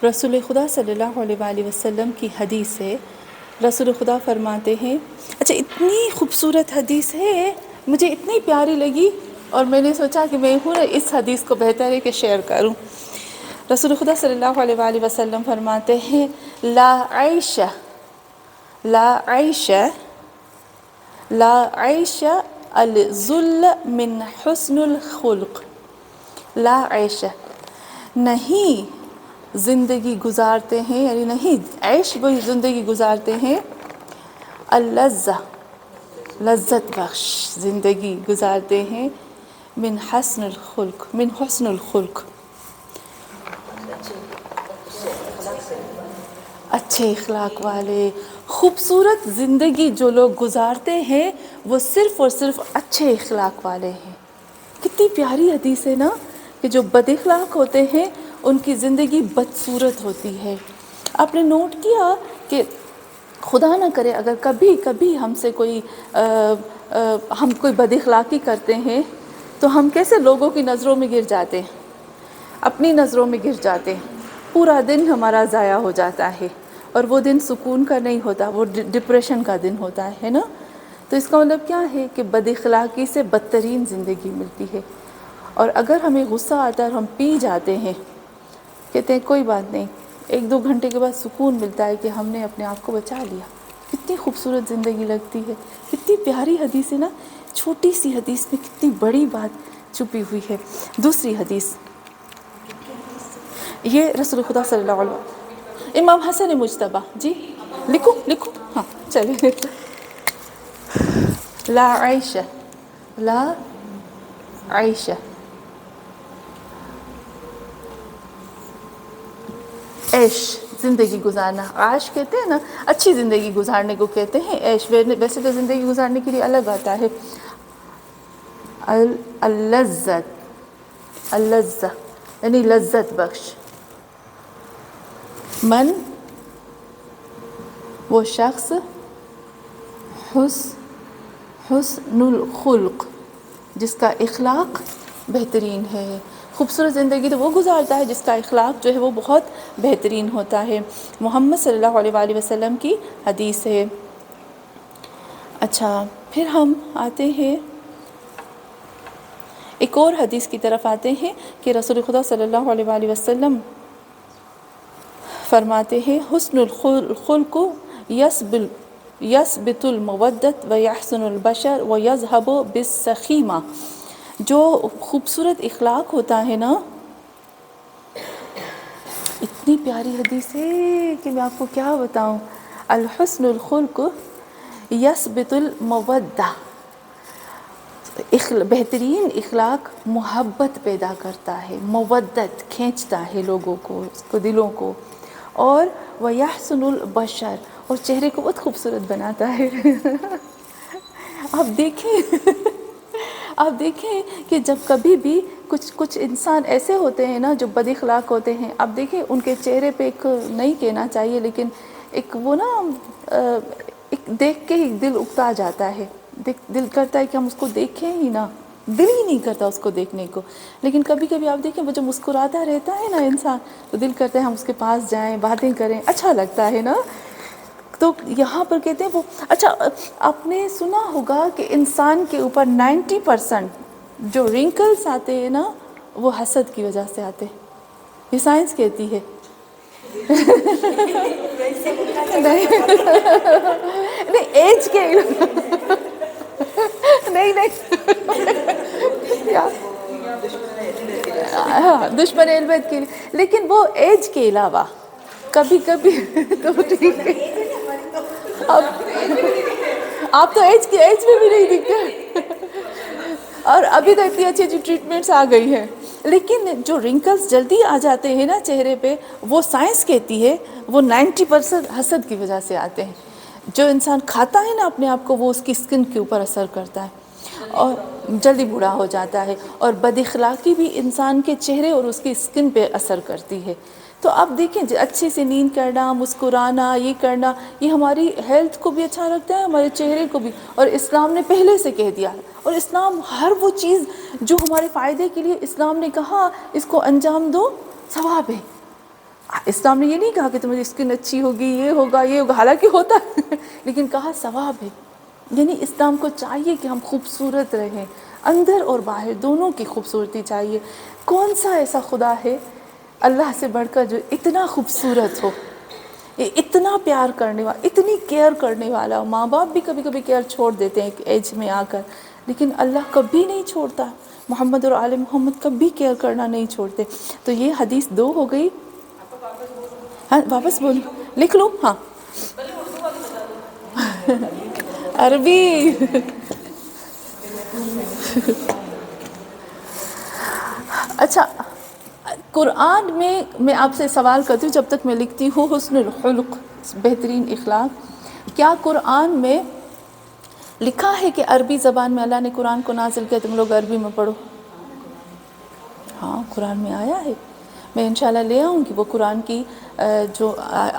رسول خدا صلی اللہ علیہ وآلہ وسلم کی حدیث ہے. رسول خدا فرماتے ہیں، اچھا اتنی خوبصورت حدیث ہے، مجھے اتنی پیاری لگی اور میں نے سوچا کہ میں اس حدیث کو بہتر ہے کہ شیئر کروں. رسول خدا صلی اللہ علیہ وآلہ وسلم فرماتے ہیں، لا عیش الذل من حسن الخلق. لا عیش، نہیں زندگی گزارتے ہیں، یعنی نہیں عیش وہی زندگی گزارتے ہیں، اللذہ لذت بخش زندگی گزارتے ہیں، من حسن الخلق اچھے اخلاق والے. خوبصورت زندگی جو لوگ گزارتے ہیں وہ صرف اور صرف اچھے اخلاق والے ہیں. کتنی پیاری حدیث ہے نا، کہ جو بد اخلاق ہوتے ہیں ان کی زندگی بدصورت ہوتی ہے. آپ نے نوٹ کیا کہ خدا نہ کرے اگر کبھی ہم سے ہم کوئی بد اخلاقی کرتے ہیں تو ہم کیسے لوگوں کی نظروں میں گر جاتے ہیں، اپنی نظروں میں گر جاتے ہیں. پورا دن ہمارا ضائع ہو جاتا ہے اور وہ دن سکون کا نہیں ہوتا، وہ ڈپریشن کا دن ہوتا ہے نا. تو اس کا مطلب کیا ہے کہ بد اخلاقی سے بدترین زندگی ملتی ہے. اور اگر ہمیں غصہ آتا ہے اور ہم پی جاتے ہیں، کہتے ہیں کوئی بات نہیں، 1-2 گھنٹے کے بعد سکون ملتا ہے کہ ہم نے اپنے آپ کو بچا لیا. کتنی خوبصورت زندگی لگتی ہے، کتنی پیاری حدیث ہے نا. چھوٹی سی حدیث میں کتنی بڑی بات چھپی ہوئی ہے. دوسری حدیث، یہ رسول خدا صلی اللہ علیہ وسلم، امام حسن مجتبی، جی لکھو ہاں چلیں. لا عیش عیش زندگی گزارنا، عاش کہتے ہیں نا، اچھی زندگی گزارنے کو کہتے ہیں عیش. ویسے تو زندگی گزارنے کے لیے الگ آتا ہے اللذہ یعنی لذت بخش. من وہ شخص حسن الخلق جس کا اخلاق بہترین ہے. خوبصورت زندگی تو وہ گزارتا ہے جس کا اخلاق جو ہے وہ بہت بہترین ہوتا ہے. محمد صلی اللہ علیہ وآلہ وسلم کی حدیث ہے. اچھا پھر ہم آتے ہیں ایک اور حدیث کی طرف آتے ہیں کہ رسول خدا صلی اللہ علیہ وآلہ وسلم فرماتے ہیں، حسن الخلق یثبت المودت و یحسن البشر و یذهب بالسخیمہ. جو خوبصورت اخلاق ہوتا ہے نا، اتنی پیاری حدیث ہے کہ میں آپ کو کیا بتاؤں. الحسن الخلق یثبت المودہ، بہترین اخلاق محبت پیدا کرتا ہے، مودت کھینچتا ہے لوگوں کو، اس کو دلوں کو. اور وَيَحْسُنُ الْبَشَرَ، اور چہرے کو بہت خوبصورت بناتا ہے. آپ دیکھیں کہ جب کبھی بھی کچھ انسان ایسے ہوتے ہیں نا جو بد اخلاق ہوتے ہیں، آپ دیکھیں ان کے چہرے پہ ایک نہیں کہنا چاہیے لیکن ایک وہ نا ایک دیکھ کے ہی دل اکتا جاتا ہے، دل کرتا ہے کہ ہم اس کو دیکھیں ہی نہ، دل ہی نہیں کرتا اس کو دیکھنے کو. لیکن کبھی آپ دیکھیں وہ جو مسکراتا رہتا ہے نا انسان، تو دل کرتا ہے ہم اس کے پاس جائیں، باتیں کریں، اچھا لگتا ہے نا. تو یہاں پر کہتے ہیں وہ، اچھا آپ نے سنا ہوگا کہ انسان کے اوپر 90% جو رنکلز آتے ہیں نا وہ حسد کی وجہ سے آتے ہیں. یہ سائنس کہتی ہے. نہیں ایج کے نہیں ہاں دشمن البت کے لیے، لیکن وہ ایج کے علاوہ کبھی تو ٹھیک ہے. آپ تو ایج میں بھی نہیں دکھتے، اور ابھی تو اتنی اچھی ٹریٹمنٹس آ گئی ہیں. لیکن جو رنکلز جلدی آ جاتے ہیں نا چہرے پہ، وہ سائنس کہتی ہے وہ 90% حسد کی وجہ سے آتے ہیں. جو انسان کھاتا ہے نا اپنے آپ کو، وہ اس کی اسکن کے اوپر اثر کرتا ہے اور جلدی بوڑھا ہو جاتا ہے. اور بد اخلاقی بھی انسان کے چہرے اور اس کی اسکن پہ اثر کرتی ہے. تو آپ دیکھیں اچھے سے نیند کرنا، مسکرانا، یہ کرنا، یہ ہماری ہیلتھ کو بھی اچھا رکھتا ہے، ہمارے چہرے کو بھی. اور اسلام نے پہلے سے کہہ دیا ہے، اور اسلام ہر وہ چیز جو ہمارے فائدے کے لیے اسلام نے کہا اس کو انجام دو، ثواب ہے. اسلام نے یہ نہیں کہا کہ تمہاری اسکن اچھی ہوگی، یہ ہوگا یہ ہوگا، حالانکہ ہوتا ہے لیکن کہا ثواب ہے. یعنی اسلام کو چاہیے کہ ہم خوبصورت رہیں، اندر اور باہر دونوں کی خوبصورتی چاہیے. کون سا ایسا خدا ہے اللہ سے بڑھ کر جو اتنا خوبصورت ہو، یہ اتنا پیار کرنے والا، اتنی کیئر کرنے والا. ماں باپ بھی کبھی کبھی کیئر چھوڑ دیتے ہیں ایک ایج میں آ کر، لیکن اللہ کبھی نہیں چھوڑتا. محمد اور آل محمد کبھی کیئر کرنا نہیں چھوڑتے. تو یہ حدیث 2 ہو گئی. ہاں واپس بولو، لکھ لوں. ہاں عربی. اچھا، قرآن میں آپ سے سوال کرتی ہوں جب تک میں لکھتی ہوں. حسن الخلق، بہترین اخلاق، کیا قرآن میں لکھا ہے کہ عربی زبان میں اللہ نے قرآن کو نازل کیا تم لوگ عربی میں پڑھو؟ ہاں قرآن میں آیا ہے. میں انشاءاللہ لے آؤں گی وہ قرآن کی جو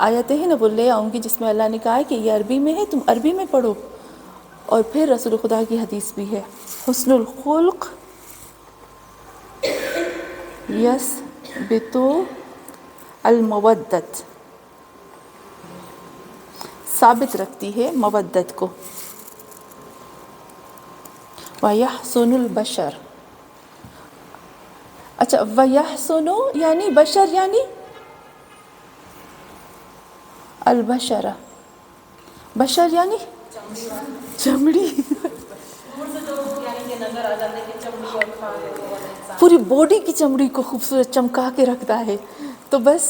آیتیں ہیں نا وہ لے آؤں گی جس میں اللہ نے کہا ہے کہ یہ عربی میں ہے، تم عربی میں پڑھو. اور پھر رسول خدا کی حدیث بھی ہے، حسن الخلق یثبت المودت، ثابت رکھتی ہے مودت کو. وَيَحْسُنُ الْبَشَرُ. اچھا، وَيَحْسُنُ یعنی بشر یعنی البشرہ، بشر یعنی چمڑی. پوری باڈی کی چمڑی کو خوبصورت چمکا کے رکھتا ہے. تو بس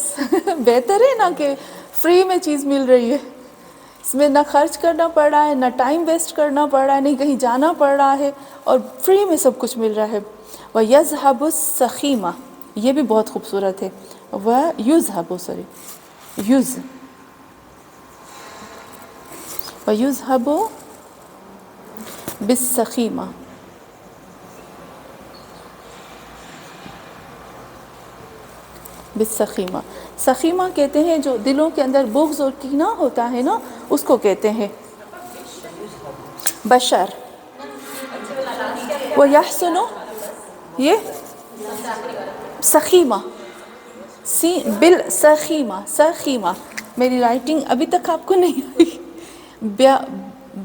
بہتر ہے نا کہ فری میں چیز مل رہی ہے، اس میں نہ خرچ کرنا پڑ رہا ہے، نہ ٹائم ویسٹ کرنا پڑ رہا ہے، نہیں کہیں جانا پڑ رہا ہے، اور فری میں سب کچھ مل رہا ہے. وَيَذْهَبُ السَّخِيمَ، یہ بھی بہت خوبصورت ہے. وَيُذْهَبُ بِالسَّخِيمَةِ، بالسخیمہ. سخیمہ کہتے ہیں جو دلوں کے اندر بغض اور کینہ ہوتا ہے نا، اس کو کہتے ہیں بشر. وہ یحسن، یہ سخیمہ، بالسخیمہ، سخیمہ. میری رائٹنگ ابھی تک آپ کو نہیں آئی.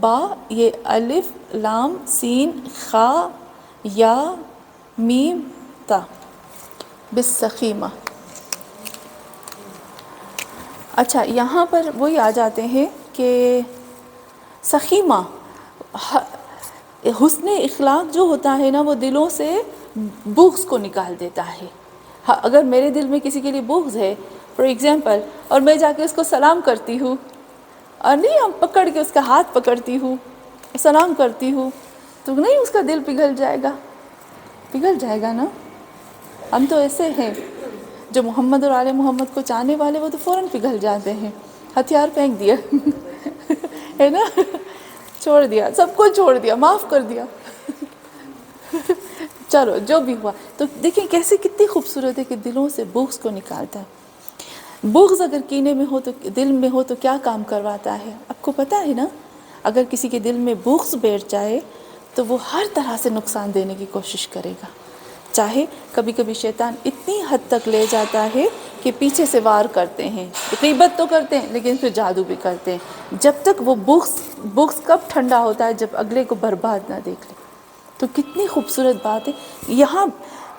با یہ الف لام سین خا یا میم تا، بالسخیمہ. اچھا یہاں پر وہی آ جاتے ہیں کہ سخیمہ، حسن اخلاق جو ہوتا ہے نا وہ دلوں سے بغض کو نکال دیتا ہے. اگر میرے دل میں کسی کے لیے بغض ہے فار ایگزامپل، اور میں جا کے اس کو سلام کرتی ہوں، اور نہیں ہم پکڑ کے اس کا ہاتھ پکڑتی ہوں، سلام کرتی ہوں، تو نہیں اس کا دل پگھل جائے گا؟ پگھل جائے گا نا. ہم تو ایسے ہیں جو محمد اور آل محمد کو چاہنے والے، وہ تو فوراً پگھل جاتے ہیں. ہتھیار پھینک دیا ہے نا، چھوڑ دیا، سب کو چھوڑ دیا، معاف کر دیا. چلو جو بھی ہوا. تو دیکھیں کیسے کتنی خوبصورت ہے کہ دلوں سے بغض کو نکالتا ہے. بغض اگر کینے میں ہو تو دل میں ہو تو کیا کام کرواتا ہے آپ کو پتہ ہے نا. اگر کسی کے دل میں بغض بیٹھ جائے تو وہ ہر طرح سے نقصان دینے کی کوشش کرے گا. چاہے کبھی کبھی شیطان اتنی حد تک لے جاتا ہے کہ پیچھے سے وار کرتے ہیں، غیبت تو کرتے ہیں لیکن پھر جادو بھی کرتے ہیں. جب تک وہ بغض کب ٹھنڈا ہوتا ہے؟ جب اگلے کو برباد نہ دیکھ لے. تو کتنی خوبصورت بات ہے. یہاں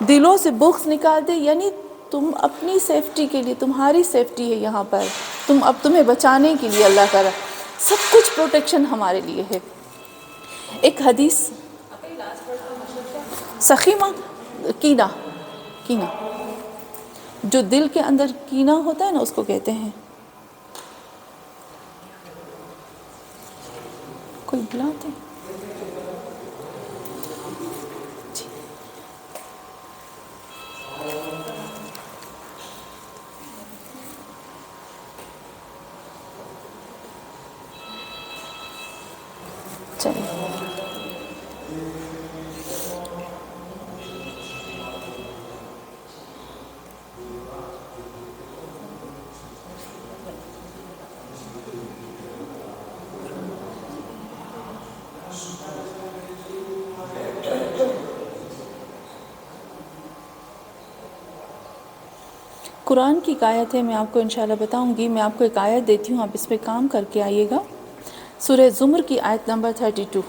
دلوں سے بغض نکال دے، یعنی تم اپنی سیفٹی کے لیے، تمہاری سیفٹی ہے یہاں پر، تمہیں بچانے کے لیے اللہ تعالیٰ سب کچھ پروٹیکشن ہمارے لیے ہے. ایک حدیث سخیمہ، کینہ، کینہ جو دل کے اندر کینہ ہوتا ہے نا اس کو کہتے ہیں. کوئی بلاتے ہیں جی. چلیے قرآن کی ایک آیت ہے، میں آپ کو انشاءاللہ بتاؤں گی. میں آپ کو ایک آیت دیتی ہوں، آپ اس پہ کام کر کے آئیے گا. سورہ زمر کی آیت نمبر 32.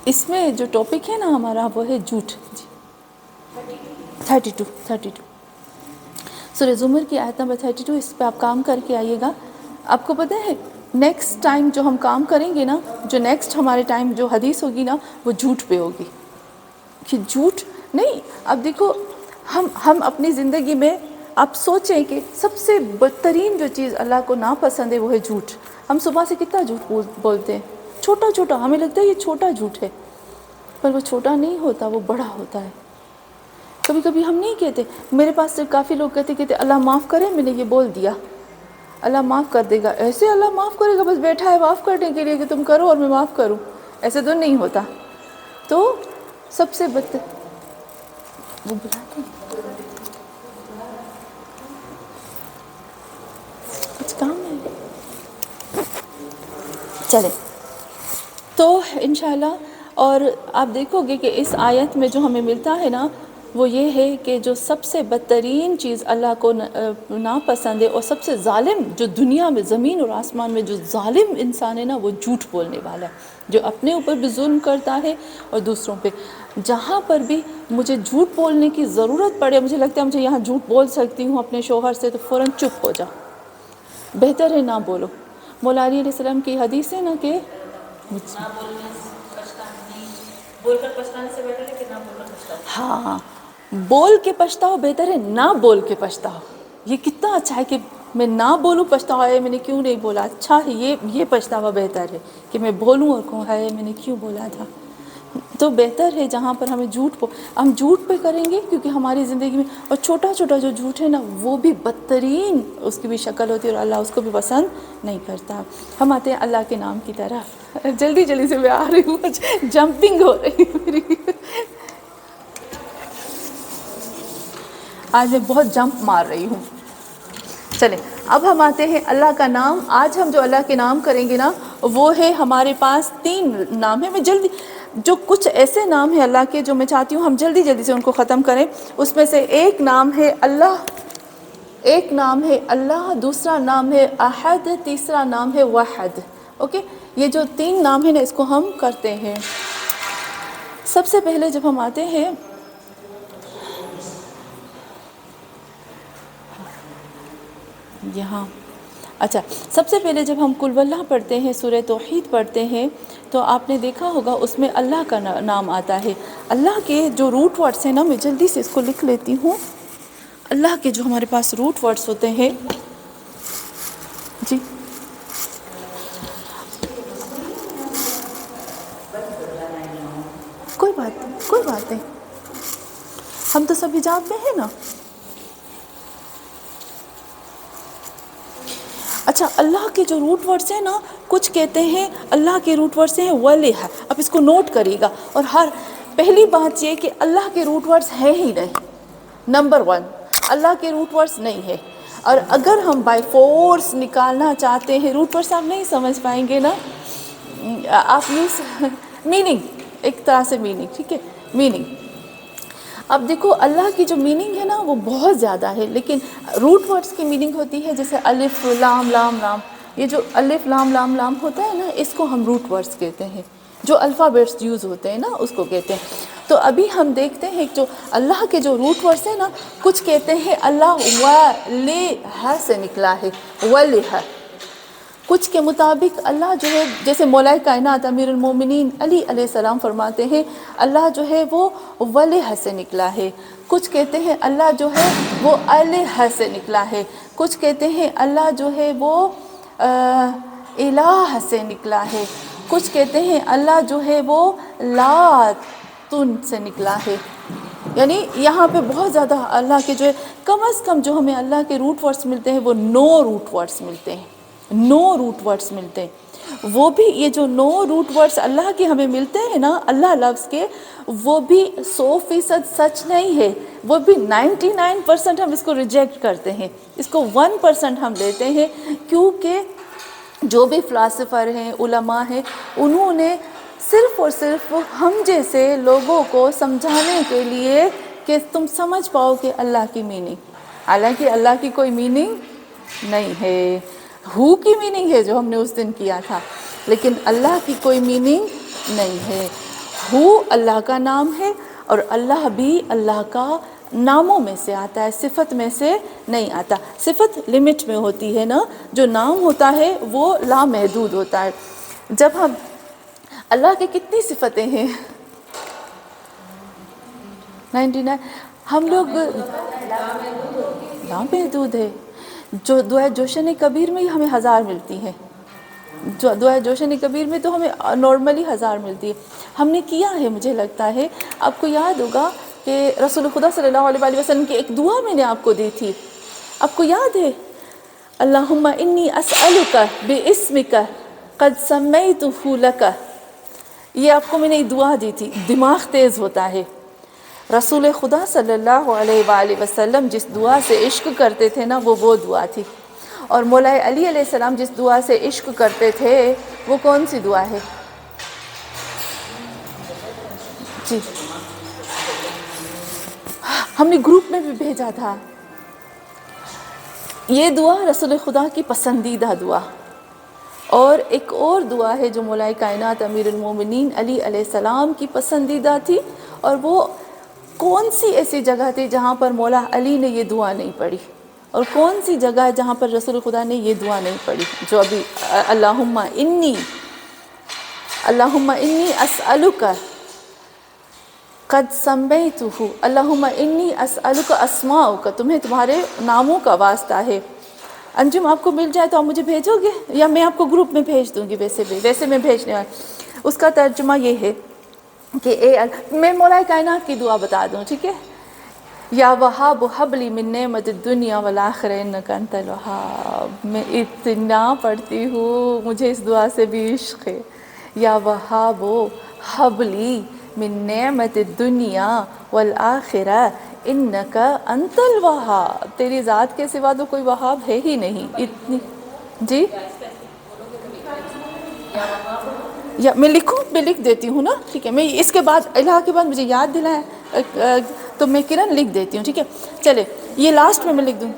اس میں جو ٹاپک ہے نا ہمارا وہ ہے جھوٹ. 32 سورہ زمر کی آیت نمبر 32، اس پہ آپ کام کر کے آئیے گا. آپ کو پتہ ہے نیکسٹ ٹائم جو ہم کام کریں گے نا، جو نیکسٹ ہمارے ٹائم جو حدیث ہوگی نا، وہ جھوٹ پہ ہوگی. کہ جھوٹ نہیں، اب دیکھو ہم اپنی زندگی میں آپ سوچیں کہ سب سے بدترین جو چیز اللہ کو ناپسند ہے وہ ہے جھوٹ. ہم صبح سے کتنا جھوٹ بولتے ہیں، چھوٹا چھوٹا، ہمیں لگتا ہے یہ چھوٹا جھوٹ ہے، پر وہ چھوٹا نہیں ہوتا، وہ بڑا ہوتا ہے. کبھی کبھی ہم نہیں کہتے، میرے پاس سے کافی لوگ کہتے اللہ معاف کرے، میں نے یہ بول دیا، اللہ معاف کر دے گا. ایسے اللہ معاف کرے گا؟ بس بیٹھا ہے معاف کرنے کے لیے کہ تم کرو اور میں معاف کروں. ایسے تو نہیں ہوتا. تو سب سے بدتر وہ بلاتے کچھ کام ہے چلے تو انشاءاللہ. اور آپ دیکھو گے کہ اس آیت میں جو ہمیں ملتا ہے نا، وہ یہ ہے کہ جو سب سے بدترین چیز اللہ کو ناپسند ہے اور سب سے ظالم جو دنیا میں، زمین اور آسمان میں جو ظالم انسان ہے نا، وہ جھوٹ بولنے والا ہے، جو اپنے اوپر بھی ظلم کرتا ہے اور دوسروں پہ. جہاں پر بھی مجھے جھوٹ بولنے کی ضرورت پڑے، مجھے لگتا ہے مجھے یہاں جھوٹ بول سکتی ہوں اپنے شوہر سے، تو فوراً چپ ہو جاؤ، بہتر ہے نہ بولو. مولا علی علیہ السلام کی حدیث ہے نا کہ ہاں، بول کے پچھتاؤ بہتر ہے نہ بول کے پچھتاؤ. یہ کتنا اچھا ہے کہ میں نہ بولوں، پچھتاوا ہے میں نے کیوں نہیں بولا. اچھا ہے، یہ پچھتاوا بہتر ہے کہ میں بولوں اور کہوں ہے میں نے کیوں بولا تھا. تو بہتر ہے جہاں پر ہمیں ہم جھوٹ پہ کریں گے، کیونکہ ہماری زندگی میں اور چھوٹا چھوٹا جو جھوٹ ہے نا، وہ بھی بدترین اس کی بھی شکل ہوتی ہے اور اللہ اس کو بھی پسند نہیں کرتا. ہم آتے ہیں اللہ کے نام کی طرف. جلدی جلدی سے میں آ رہی ہوں، جمپنگ ہو رہی ہے میری. آج میں بہت جمپ مار رہی ہوں. چلیں اب ہم آتے ہیں اللہ کا نام. آج ہم جو اللہ کے نام کریں گے نا، وہ ہے ہمارے پاس 3 نام ہیں. میں جلدی جو کچھ ایسے نام ہیں اللہ کے جو میں چاہتی ہوں ہم جلدی جلدی سے ان کو ختم کریں. اس میں سے ایک نام ہے اللہ، دوسرا نام ہے احد، تیسرا نام ہے وحد. اوکے، یہ جو 3 نام ہیں نا، اس کو ہم کرتے ہیں. سب سے پہلے جب ہم آتے ہیں یہاں، اچھا، سب سے پہلے جب ہم قل واللہ پڑھتے ہیں، سورہ توحید پڑھتے ہیں، تو آپ نے دیکھا ہوگا اس میں اللہ کا نام آتا ہے. اللہ کے جو روٹ ورڈس ہیں نا، میں جلدی سے اس کو لکھ لیتی ہوں. اللہ کے جو ہمارے پاس روٹ ورڈس ہوتے ہیں، جی کوئی بات نہیں، ہم تو سب حجاب میں ہیں نا. اچھا، اللہ کے جو روٹ ورڈس ہیں نا، کچھ کہتے ہیں اللہ کے روٹ ورڈس ہیں ولیہ. اب اس کو نوٹ کریے گا. اور پہلی بات یہ کہ اللہ کے روٹ ورڈس ہے ہی نہیں. نمبر 1، اللہ کے روٹ ورڈس نہیں ہے. اور اگر ہم بائی فورس نکالنا چاہتے ہیں، روٹ ورڈس آپ نہیں سمجھ پائیں گے نا، آپ میننگ، ایک طرح سے میننگ، ٹھیک ہے، میننگ. اب دیکھو اللہ کی جو میننگ ہے نا وہ بہت زیادہ ہے، لیکن روٹ ورڈس کی میننگ ہوتی ہے جیسے الف لام لام لام. یہ جو الف لام لام لام ہوتا ہے نا، اس کو ہم روٹ ورڈس کہتے ہیں. جو الفابیٹس یوز ہوتے ہیں نا، اس کو کہتے ہیں. تو ابھی ہم دیکھتے ہیں جو اللہ کے جو روٹ ورڈس ہیں نا، کچھ کہتے ہیں اللہ ولیہ سے نکلا ہے، ولیہ. کچھ کے مطابق اللہ جو ہے، جیسے مولا کائنات امیر المومنین علی علیہ السلام فرماتے ہیں، اللہ جو ہے وہ ولیہ سے نکلا ہے. کچھ کہتے ہیں اللہ جو ہے وہ الہ سے نکلا ہے. کچھ کہتے ہیں اللہ جو ہے وہ الہ سے نکلا ہے. کچھ کہتے ہیں اللہ جو ہے وہ لاتن سے نکلا ہے. یعنی یہاں پہ بہت زیادہ اللہ کے جو ہے، کم از کم جو ہمیں اللہ کے روٹ ورڈس ملتے ہیں وہ 9 روٹ ورڈس ملتے ہیں. 9 روٹ ورڈس ملتے ہیں. وہ بھی یہ جو 9 روٹ ورڈس اللہ کے ہمیں ملتے ہیں نا، اللہ لفظ کے، وہ بھی 100% سچ نہیں ہے. وہ بھی 99% ہم اس کو ریجیکٹ کرتے ہیں. اس کو 1% ہم لیتے ہیں، کیونکہ جو بھی فلاسفر ہیں، علماء ہیں، انہوں نے صرف اور صرف ہم جیسے لوگوں کو سمجھانے کے لیے کہ تم سمجھ پاؤ کہ اللہ کی میننگ، حالانکہ اللہ کی کوئی میننگ نہیں ہے، ہو کی میننگ ہے جو ہم نے اس دن کیا تھا، لیکن اللہ کی کوئی میننگ نہیں ہے۔ ہو اللہ کا نام ہے، اور اللہ بھی اللہ کا ناموں میں سے آتا ہے، صفت میں سے نہیں آتا۔ صفت لمٹ میں ہوتی ہے نا، جو نام ہوتا ہے وہ لامحدود ہوتا ہے۔ جب ہم اللہ کے کتنی صفتیں ہیں؟ 99۔ ہم لوگ لامحدود ہے۔ جو دعائے جوشن کبیر میں ہی ہمیں 1000 ملتی ہیں، جو دعائے جوشن کبیر میں تو ہمیں نارملی 1000 ملتی ہے۔ ہم نے کیا ہے، مجھے لگتا ہے آپ کو یاد ہوگا کہ رسول خدا صلی اللہ علیہ وآلہ وسلم کی ایک دعا میں نے آپ کو دی تھی، آپ کو یاد ہے؟ اللہم انی اسألک باسمک قد سمیتہ لک، یہ آپ کو میں نے دعا دی تھی۔ دماغ تیز ہوتا ہے۔ رسول خدا صلی اللہ علیہ وآلہ وسلم جس دعا سے عشق کرتے تھے نا، وہ دعا تھی، اور مولا علی علیہ السلام جس دعا سے عشق کرتے تھے وہ کون سی دعا ہے؟ جی ہم نے گروپ میں بھی بھیجا تھا۔ یہ دعا رسول خدا کی پسندیدہ دعا، اور ایک اور دعا ہے جو مولا کائنات امیر المومنین علی علیہ السلام کی پسندیدہ تھی، اور وہ کون سی ایسی جگہ تھی جہاں پر مولا علی نے یہ دعا نہیں پڑھی، اور کون سی جگہ ہے جہاں پر رسول خدا نے یہ دعا نہیں پڑھی، جو ابھی اللہم انی اسألک قد سمیتہ، اللہم انی اسألک اسماؤک، تمہیں تمہارے ناموں کا واسطہ ہے۔ انجم آپ کو مل جائے تو آپ مجھے بھیجو گے، یا میں آپ کو گروپ میں بھیج دوں گی؟ ویسے میں بھیجنے والا، اس کا ترجمہ یہ ہے کہ میں مولا کائنات کی دعا بتا دوں، ٹھیک ہے؟ یا وہاب ہب لی من نعمت الدنیا والآخرہ انک انت الوہاب۔ میں اتنا پڑھتی ہوں، مجھے اس دعا سے بھی عشق ہے۔ یا وہاب ہب لی من نعمت الدنیا والآخرہ انک انت الوہاب، تیری ذات کے سوا تو کوئی وہاب ہے ہی نہیں۔ اتنی جی یا میں لکھ دیتی ہوں نا، ٹھیک ہے؟ میں اس کے بعد الہ کے بعد مجھے یاد دلائیں تو میں کرن لکھ دیتی ہوں، ٹھیک ہے؟ چلے یہ لاسٹ میں لکھ دوں،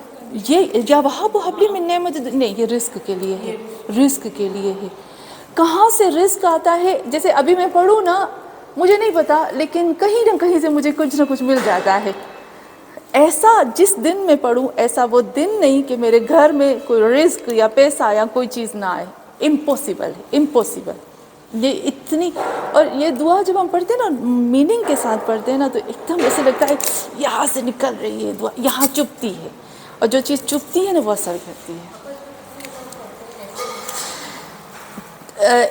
یہ یا وہاب حبلی من نعمت، نہیں یہ رزق کے لیے ہے، رزق کے لیے ہے۔ کہاں سے رزق آتا ہے؟ جیسے ابھی میں پڑھوں نا، مجھے نہیں پتا، لیکن کہیں نہ کہیں سے مجھے کچھ نہ کچھ مل جاتا ہے۔ ایسا جس دن میں پڑھوں ایسا وہ دن نہیں کہ میرے گھر میں کوئی رزق یا پیسہ یا کوئی چیز نہ آئے، امپوسیبل ہے، امپوسیبل۔ یہ اتنی، اور یہ دعا جب ہم پڑھتے ہیں نا میننگ کے ساتھ پڑھتے ہیں نا، تو ایک دم ایسے لگتا ہے یہاں سے نکل رہی ہے دعا، یہاں چپتی ہے، اور جو چیز چپتی ہے نا وہ اثر کرتی ہے۔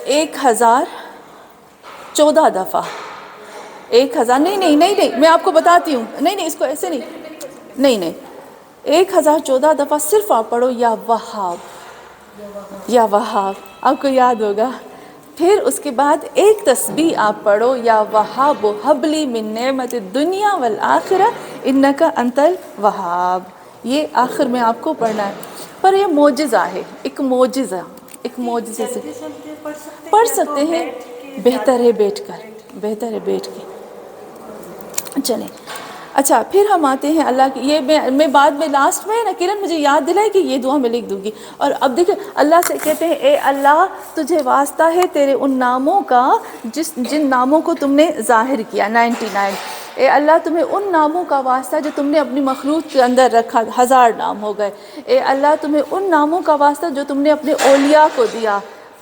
1014 دفعہ، 1000 نہیں میں آپ کو بتاتی ہوں، نہیں اس کو ایسے نہیں 1014 دفعہ صرف آپ پڑھو یا وہاب، یا وہاب، آپ کو یاد ہوگا۔ پھر اس کے بعد ایک تسبیح آپ پڑھو، یا وہاب حبلی من نعمت الدنیا والآخرہ انک انت الوہاب، یہ آخر میں آپ کو پڑھنا ہے۔ پر یہ معجزہ ہے، ایک معجزہ سے پڑھ سکتے ہیں، بہتر ہے بیٹھ کے چلیں۔ اچھا پھر ہم آتے ہیں اللہ کی، یہ میں بعد میں لاسٹ میں نا کرن مجھے یاد دلائے کہ یہ دعا میں لکھ دوں گی۔ اور اب دیکھیں اللہ سے کہتے ہیں اے اللہ تجھے واسطہ ہے تیرے ان ناموں کا جن ناموں کو تم نے ظاہر کیا، 99۔ اے اللہ تمہیں ان ناموں کا واسطہ جو تم نے اپنی مخلوق کے اندر رکھا، 1000 نام ہو گئے۔ اے اللہ تمہیں ان ناموں کا واسطہ جو تم نے اپنے اولیاء کو دیا،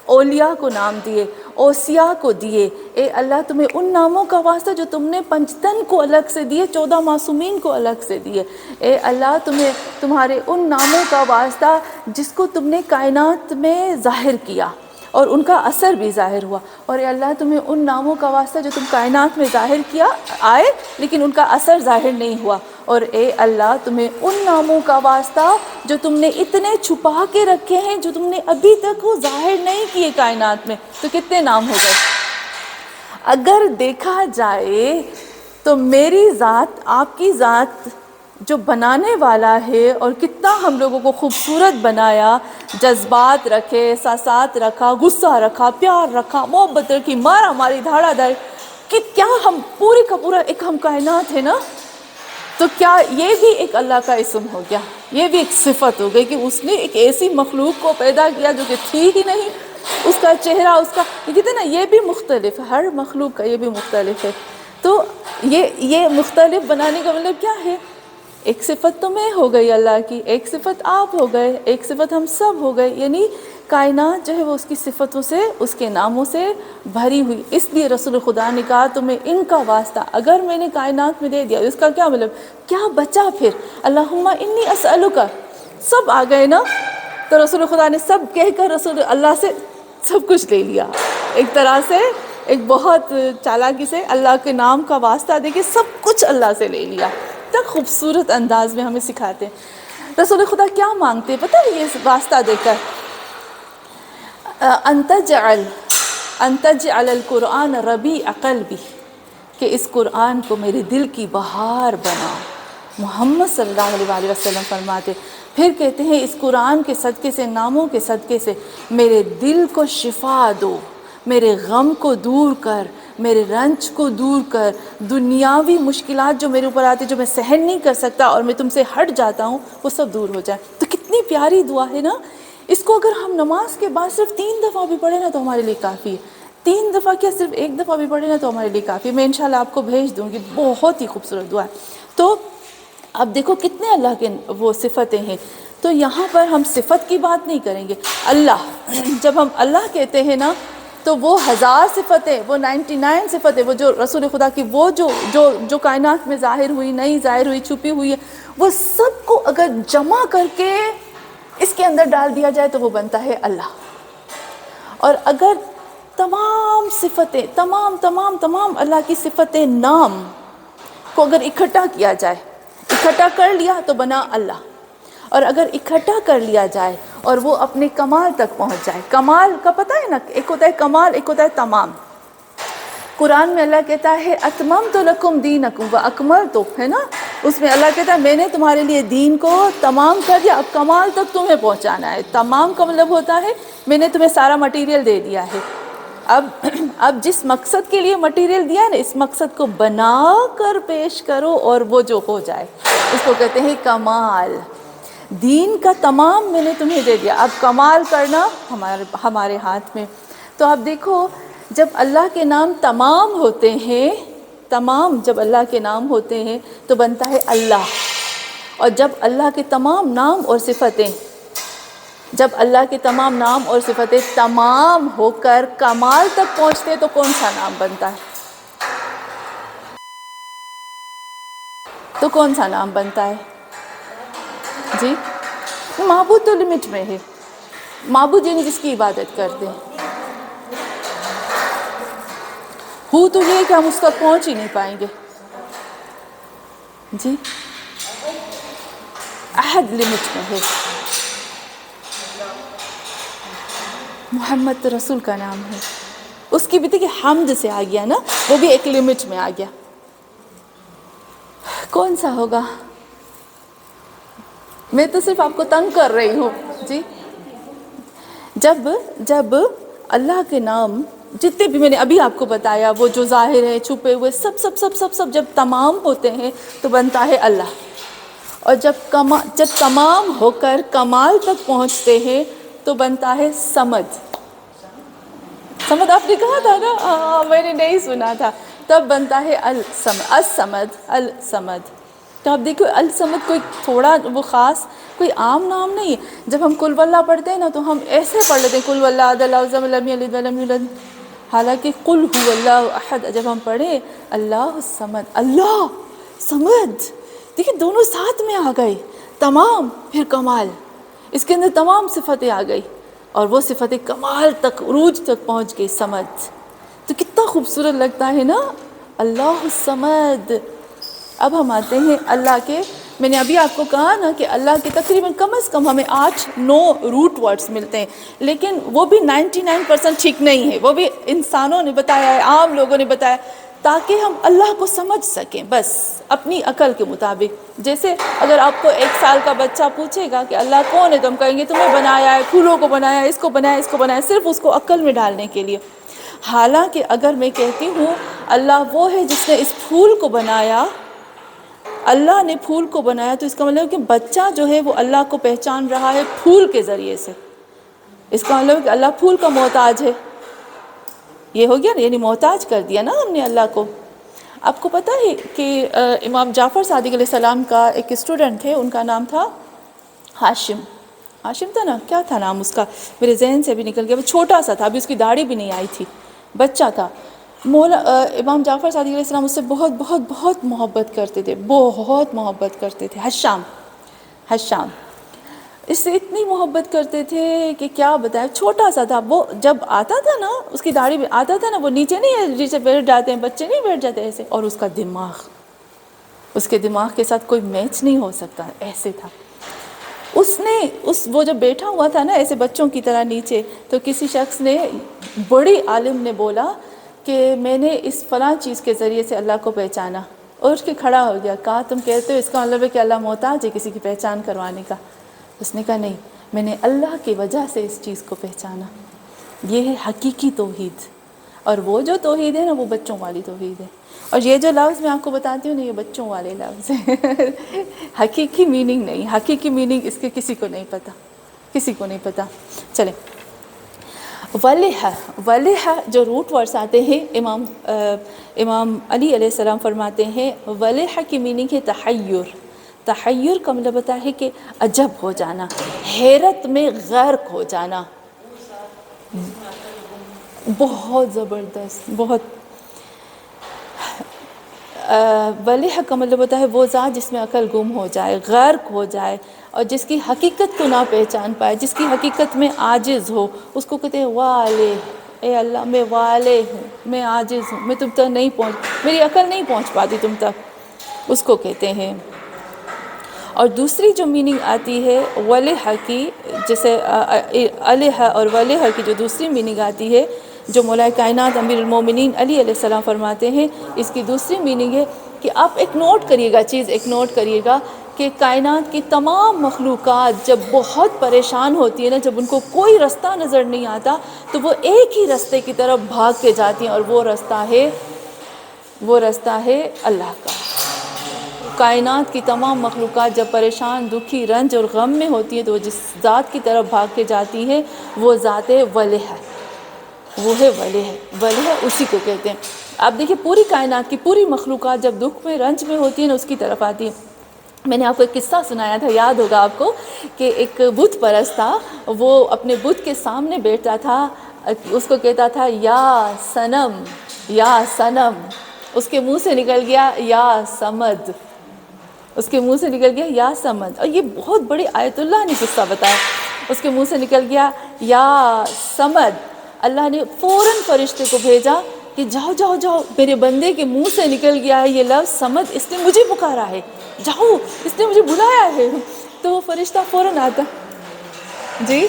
اولیاء کو نام دیے، اوصیاء کو دیے۔ اے اللہ تمہیں ان ناموں کا واسطہ جو تم نے پنجتن کو الگ سے دیے، 14 معصومین کو الگ سے دیے۔ اے اللہ تمہارے ان ناموں کا واسطہ جس کو تم نے کائنات میں ظاہر کیا اور ان کا اثر بھی ظاہر ہوا، اور اے اللہ تمہیں ان ناموں کا واسطہ جو تم کائنات میں ظاہر کیا آئے لیکن ان کا اثر ظاہر نہیں ہوا، اور اے اللہ تمہیں ان ناموں کا واسطہ جو تم نے اتنے چھپا کے رکھے ہیں، جو تم نے ابھی تک وہ ظاہر نہیں کیے کائنات میں۔ تو کتنے نام ہو گئے؟ اگر دیکھا جائے تو میری ذات، آپ کی ذات جو بنانے والا ہے اور کتنا ہم لوگوں کو خوبصورت بنایا، جذبات رکھے، احساسات رکھا، غصہ رکھا، پیار رکھا، محبت رکھی، مارا ماری، دھاڑا دھاڑی، کہ کیا ہم پورے کا پورا ایک ہم کائنات ہے نا. تو کیا یہ بھی ایک اللہ کا اسم ہو گیا، یہ بھی ایک صفت ہو گئی کہ اس نے ایک ایسی مخلوق کو پیدا کیا جو کہ تھی ہی نہیں، اس کا چہرہ، اس کا یہ کہتے ہیں نا یہ بھی مختلف ہے، ہر مخلوق کا یہ بھی مختلف ہے. تو یہ مختلف بنانے کا مطلب کیا ہے؟ ایک صفت تو میں ہو گئی اللہ کی، ایک صفت آپ ہو گئے، ایک صفت ہم سب ہو گئے، یعنی کائنات جو ہے وہ اس کی صفتوں سے، اس کے ناموں سے بھری ہوئی. اس لیے رسول خدا نے کہا تمہیں ان کا واسطہ اگر میں نے کائنات میں دے دیا، اس کا کیا مطلب، کیا بچا پھر؟ اللہم انی اسألک، سب آ گئے نا. تو رسول خدا نے سب کہہ کر رسول اللہ سے سب کچھ لے لیا، ایک طرح سے ایک بہت چالاکی سے اللہ کے نام کا واسطہ دے کے سب کچھ اللہ سے لے لیا. اتنا خوبصورت انداز میں ہمیں سکھاتے ہیں. رسول خدا کیا مانگتے ہیں پتہ ہے یہ واسطہ دے کر؟ ان تجعل القرآن ربیع قلبی، کہ اس قرآن کو میرے دل کی بہار بنا. محمد صلی اللہ علیہ وسلم فرماتے، پھر کہتے ہیں اس قرآن کے صدقے سے، ناموں کے صدقے سے میرے دل کو شفا دو، میرے غم کو دور کر، میرے رنج کو دور کر، دنیاوی مشکلات جو میرے اوپر آتی جو میں سہن نہیں کر سکتا اور میں تم سے ہٹ جاتا ہوں، وہ سب دور ہو جائے. تو کتنی پیاری دعا ہے نا. اس کو اگر ہم نماز کے بعد صرف 3 دفعہ بھی پڑھیں نا تو ہمارے لیے کافی ہے. 3 دفعہ کیا، صرف 1 دفعہ بھی پڑھیں نا تو ہمارے لیے کافی ہے. میں انشاءاللہ آپ کو بھیج دوں گی، بہت ہی خوبصورت دعا ہے. تو اب دیکھو کتنے اللہ کے وہ صفتیں ہیں. تو یہاں پر ہم صفت کی بات نہیں کریں گے. اللہ، جب ہم اللہ کہتے ہیں نا تو وہ 1000 صفتیں، وہ 99 صفتیں، وہ جو رسول خدا کی وہ جو کائنات میں ظاہر ہوئی، نہیں ظاہر ہوئی، چھپی ہوئی ہے، وہ سب کو اگر جمع کر کے اس کے اندر ڈال دیا جائے تو وہ بنتا ہے اللہ. اور اگر تمام صفتیں، تمام اللہ کی صفتیں، نام کو اگر اکٹھا کیا جائے، اکٹھا کر لیا تو بنا اللہ. اور اگر اکٹھا کر لیا جائے اور وہ اپنے کمال تک پہنچ جائے، کمال کا پتہ ہے نا، ایک ہوتا ہے کمال، ایک ہوتا ہے تمام. قرآن میں اللہ کہتا ہے اتممت لکم دینکم واکملت، ہے نا، اس میں اللہ کہتا ہے میں نے تمہارے لیے دین کو تمام کر دیا، اب کمال تک تمہیں پہنچانا ہے. تمام کا مطلب ہوتا ہے میں نے تمہیں سارا مٹیریل دے دیا ہے، اب جس مقصد کے لیے مٹیریل دیا ہے نا، اس مقصد کو بنا کر پیش کرو اور وہ جو ہو جائے، اس کو کہتے ہیں کمال. دین کا تمام میں نے تمہیں دے دیا، اب کمال کرنا ہمارے ہاتھ میں. تو آپ دیکھو جب اللہ کے نام تمام ہوتے ہیں، تمام جب اللہ کے نام ہوتے ہیں تو بنتا ہے اللہ. اور جب اللہ کے تمام نام اور صفتیں، جب اللہ کے تمام نام اور صفتیں تمام ہو کر کمال تک پہنچتے تو کون سا نام بنتا ہے؟ تو کون سا نام بنتا ہے؟ جی، معبود تو لمٹ میں ہے. معبود یعنی جس کی عبادت کرتے ہیں. ہو تو یہ کہ ہم اس تک پہنچ ہی نہیں پائیں گے. جی، احد لمٹ میں ہے. محمد تو رسول کا نام ہے، اس کی بھی دیکھیے حمد سے آ گیا نا، وہ بھی ایک لمٹ میں آ گیا. کون سا ہوگا؟ میں تو صرف آپ کو تنگ کر رہی ہوں. جی، جب اللہ کے نام جتنے بھی میں نے ابھی آپ کو بتایا، وہ جو ظاہر ہے، چھپے ہوئے، سب جب تمام ہوتے ہیں تو بنتا ہے اللہ. اور جب تمام ہو کر کمال تک پہنچتے ہیں تو بنتا ہے سمد. سمد آپ نے کہا تھا نا، میں نے نہیں سنا تھا. تب بنتا ہے السمد. تو آپ دیکھو السمد کوئی تھوڑا وہ خاص کوئی عام نام نہیں ہے. جب ہم کل واللہ پڑھتے ہیں نا تو ہم ایسے پڑھ لیتے ہیں کل واللہ احد اللہ الصمد لم یلد ولم یولد، حالانکہ قل هو اللہ احد جب ہم پڑھیں اللہ الصمد، اللہ صمد، دیکھیں دونوں ساتھ میں آ گئے، تمام پھر کمال، اس کے اندر تمام صفتیں آ گئی اور وہ صفتیں کمال تک، عروج تک پہنچ گئی، سمد. تو کتنا خوبصورت لگتا ہے نا، اللہ الصمد. اب ہم آتے ہیں اللہ کے، میں نے ابھی آپ کو کہا نا کہ اللہ کے تقریباً کم از کم ہمیں 8-9 روٹ ورڈز ملتے ہیں، لیکن وہ بھی 99% ٹھیک نہیں ہے، وہ بھی انسانوں نے بتایا ہے، عام لوگوں نے بتایا. تاکہ ہم اللہ کو سمجھ سکیں بس اپنی عقل کے مطابق. جیسے اگر آپ کو 1 سال کا بچہ پوچھے گا کہ اللہ کون ہے تو ہم کہیں گے تمہیں بنایا ہے، پھولوں کو بنایا ہے، اس کو بنایا ہے، اس کو بنایا ہے، صرف اس کو عقل میں ڈالنے کے لیے. حالانکہ اگر میں کہتی ہوں اللہ وہ ہے جس نے اس پھول کو بنایا، اللہ نے پھول کو بنایا، تو اس کا مطلب ہے کہ بچہ جو ہے وہ اللہ کو پہچان رہا ہے پھول کے ذریعے سے. اس کا مطلب ہے کہ اللہ پھول کا محتاج ہے. یہ ہو گیا نا، یعنی محتاج کر دیا نا ہم نے اللہ کو. آپ کو پتہ ہے کہ امام جعفر صادق علیہ السلام کا ایک اسٹوڈنٹ تھے، ان کا نام تھا ہاشم. ہاشم تھا نا، کیا تھا نام اس کا، میرے ذہن سے بھی نکل گیا. وہ چھوٹا سا تھا، ابھی اس کی داڑھی بھی نہیں آئی تھی، بچہ تھا. امام جعفر صادق علیہ السلام اس سے بہت بہت بہت محبت کرتے تھے، بہت محبت کرتے تھے. حشام اس سے اتنی محبت کرتے تھے کہ کیا بتائیں. چھوٹا سا تھا، وہ جب آتا تھا نا، اس کی داڑھی میں آتا تھا نا، وہ نیچے نہیں نیچے بیٹھ جاتے ہیں بچے، نہیں بیٹھ جاتے ایسے. اور اس کا دماغ، اس کے دماغ کے ساتھ کوئی میچ نہیں ہو سکتا، ایسے تھا. وہ جب بیٹھا ہوا تھا نا ایسے بچوں کی طرح نیچے، تو کسی شخص نے، بڑی عالم نے بولا کہ میں نے اس فلاں چیز کے ذریعے سے اللہ کو پہچانا. اور اس کے کھڑا ہو گیا. کہا تم کہتے ہو اس کا مطلب ہے کہ اللہ محتاج ہے کسی کی پہچان کروانے کا؟ اس نے کہا نہیں، میں نے اللہ کی وجہ سے اس چیز کو پہچانا. یہ ہے حقیقی توحید. اور وہ جو توحید ہے نا، وہ بچوں والی توحید ہے. اور یہ جو لفظ میں آپ کو بتاتی ہوں نا، یہ بچوں والے لفظ ہیں. حقیقی میننگ نہیں، حقیقی میننگ اس کے کسی کو نہیں پتہ، کسی کو نہیں پتہ. چلیں، ولیح جو روٹ ورڈز آتے ہیں، امام علی علیہ السلام فرماتے ہیں ولیح کی میننگ ہے تحیر. تحیر کا مطلب ہوتا ہے کہ عجب ہو جانا، حیرت میں غرق ہو جانا. بہت زبردست، بہت. ولیح کا مطلب ہوتا ہے وہ ذات جس میں عقل گم ہو جائے، غرق ہو جائے، اور جس کی حقیقت کو نہ پہچان پائے، جس کی حقیقت میں عاجز ہو. اس کو کہتے ہیں والہ. اے اللہ میں والہ ہوں، میں عاجز ہوں، میں تم تک نہیں میری عقل نہیں پہنچ پاتی تم تک، اس کو کہتے ہیں. اور دوسری جو میننگ آتی ہے ولیح کی، جیسے الہ اور ولیح کی جو دوسری میننگ آتی ہے، جو مولا کائنات امیر المومنین علی علیہ السلام فرماتے ہیں، اس کی دوسری میننگ ہے کہ آپ ایک نوٹ کریے گا، ایک نوٹ کریے گا کہ کائنات کی تمام مخلوقات جب بہت پریشان ہوتی ہے نا، جب ان کو کوئی رستہ نظر نہیں آتا، تو وہ ایک ہی رستے کی طرف بھاگ کے جاتی ہیں، اور وہ رستہ ہے اللہ کا. کائنات کی تمام مخلوقات جب پریشان، دکھی، رنج اور غم میں ہوتی ہے، تو وہ جس ذات کی طرف بھاگ کے جاتی ہے، وہ ذات ولیح ہے. وہ ہے ولیح اسی کو کہتے ہیں. آپ دیکھیں پوری کائنات کی پوری مخلوقات جب دکھ میں، رنج میں ہوتی ہے نا، اس کی طرف آتی ہے. میں نے آپ کو ایک قصہ سنایا تھا، یاد ہوگا آپ کو، کہ ایک بت پرست تھا، وہ اپنے بت کے سامنے بیٹھتا تھا، اس کو کہتا تھا یا صنم، یا صنم. اس کے منہ سے نکل گیا یا صمد، اس کے منہ سے نکل گیا یا صمد. اور یہ بہت بڑی آیت اللہ نے قصہ بتایا. اس کے منہ سے نکل گیا یا صمد. اللہ نے فوراً فرشتے کو بھیجا کہ جاؤ جاؤ جاؤ، میرے بندے کے منہ سے نکل گیا ہے یہ لفظ صمد، اس نے مجھے پکارا ہے، جاؤ، اس نے مجھے بلایا ہے. تو وہ فرشتہ فوراً آتا. جی،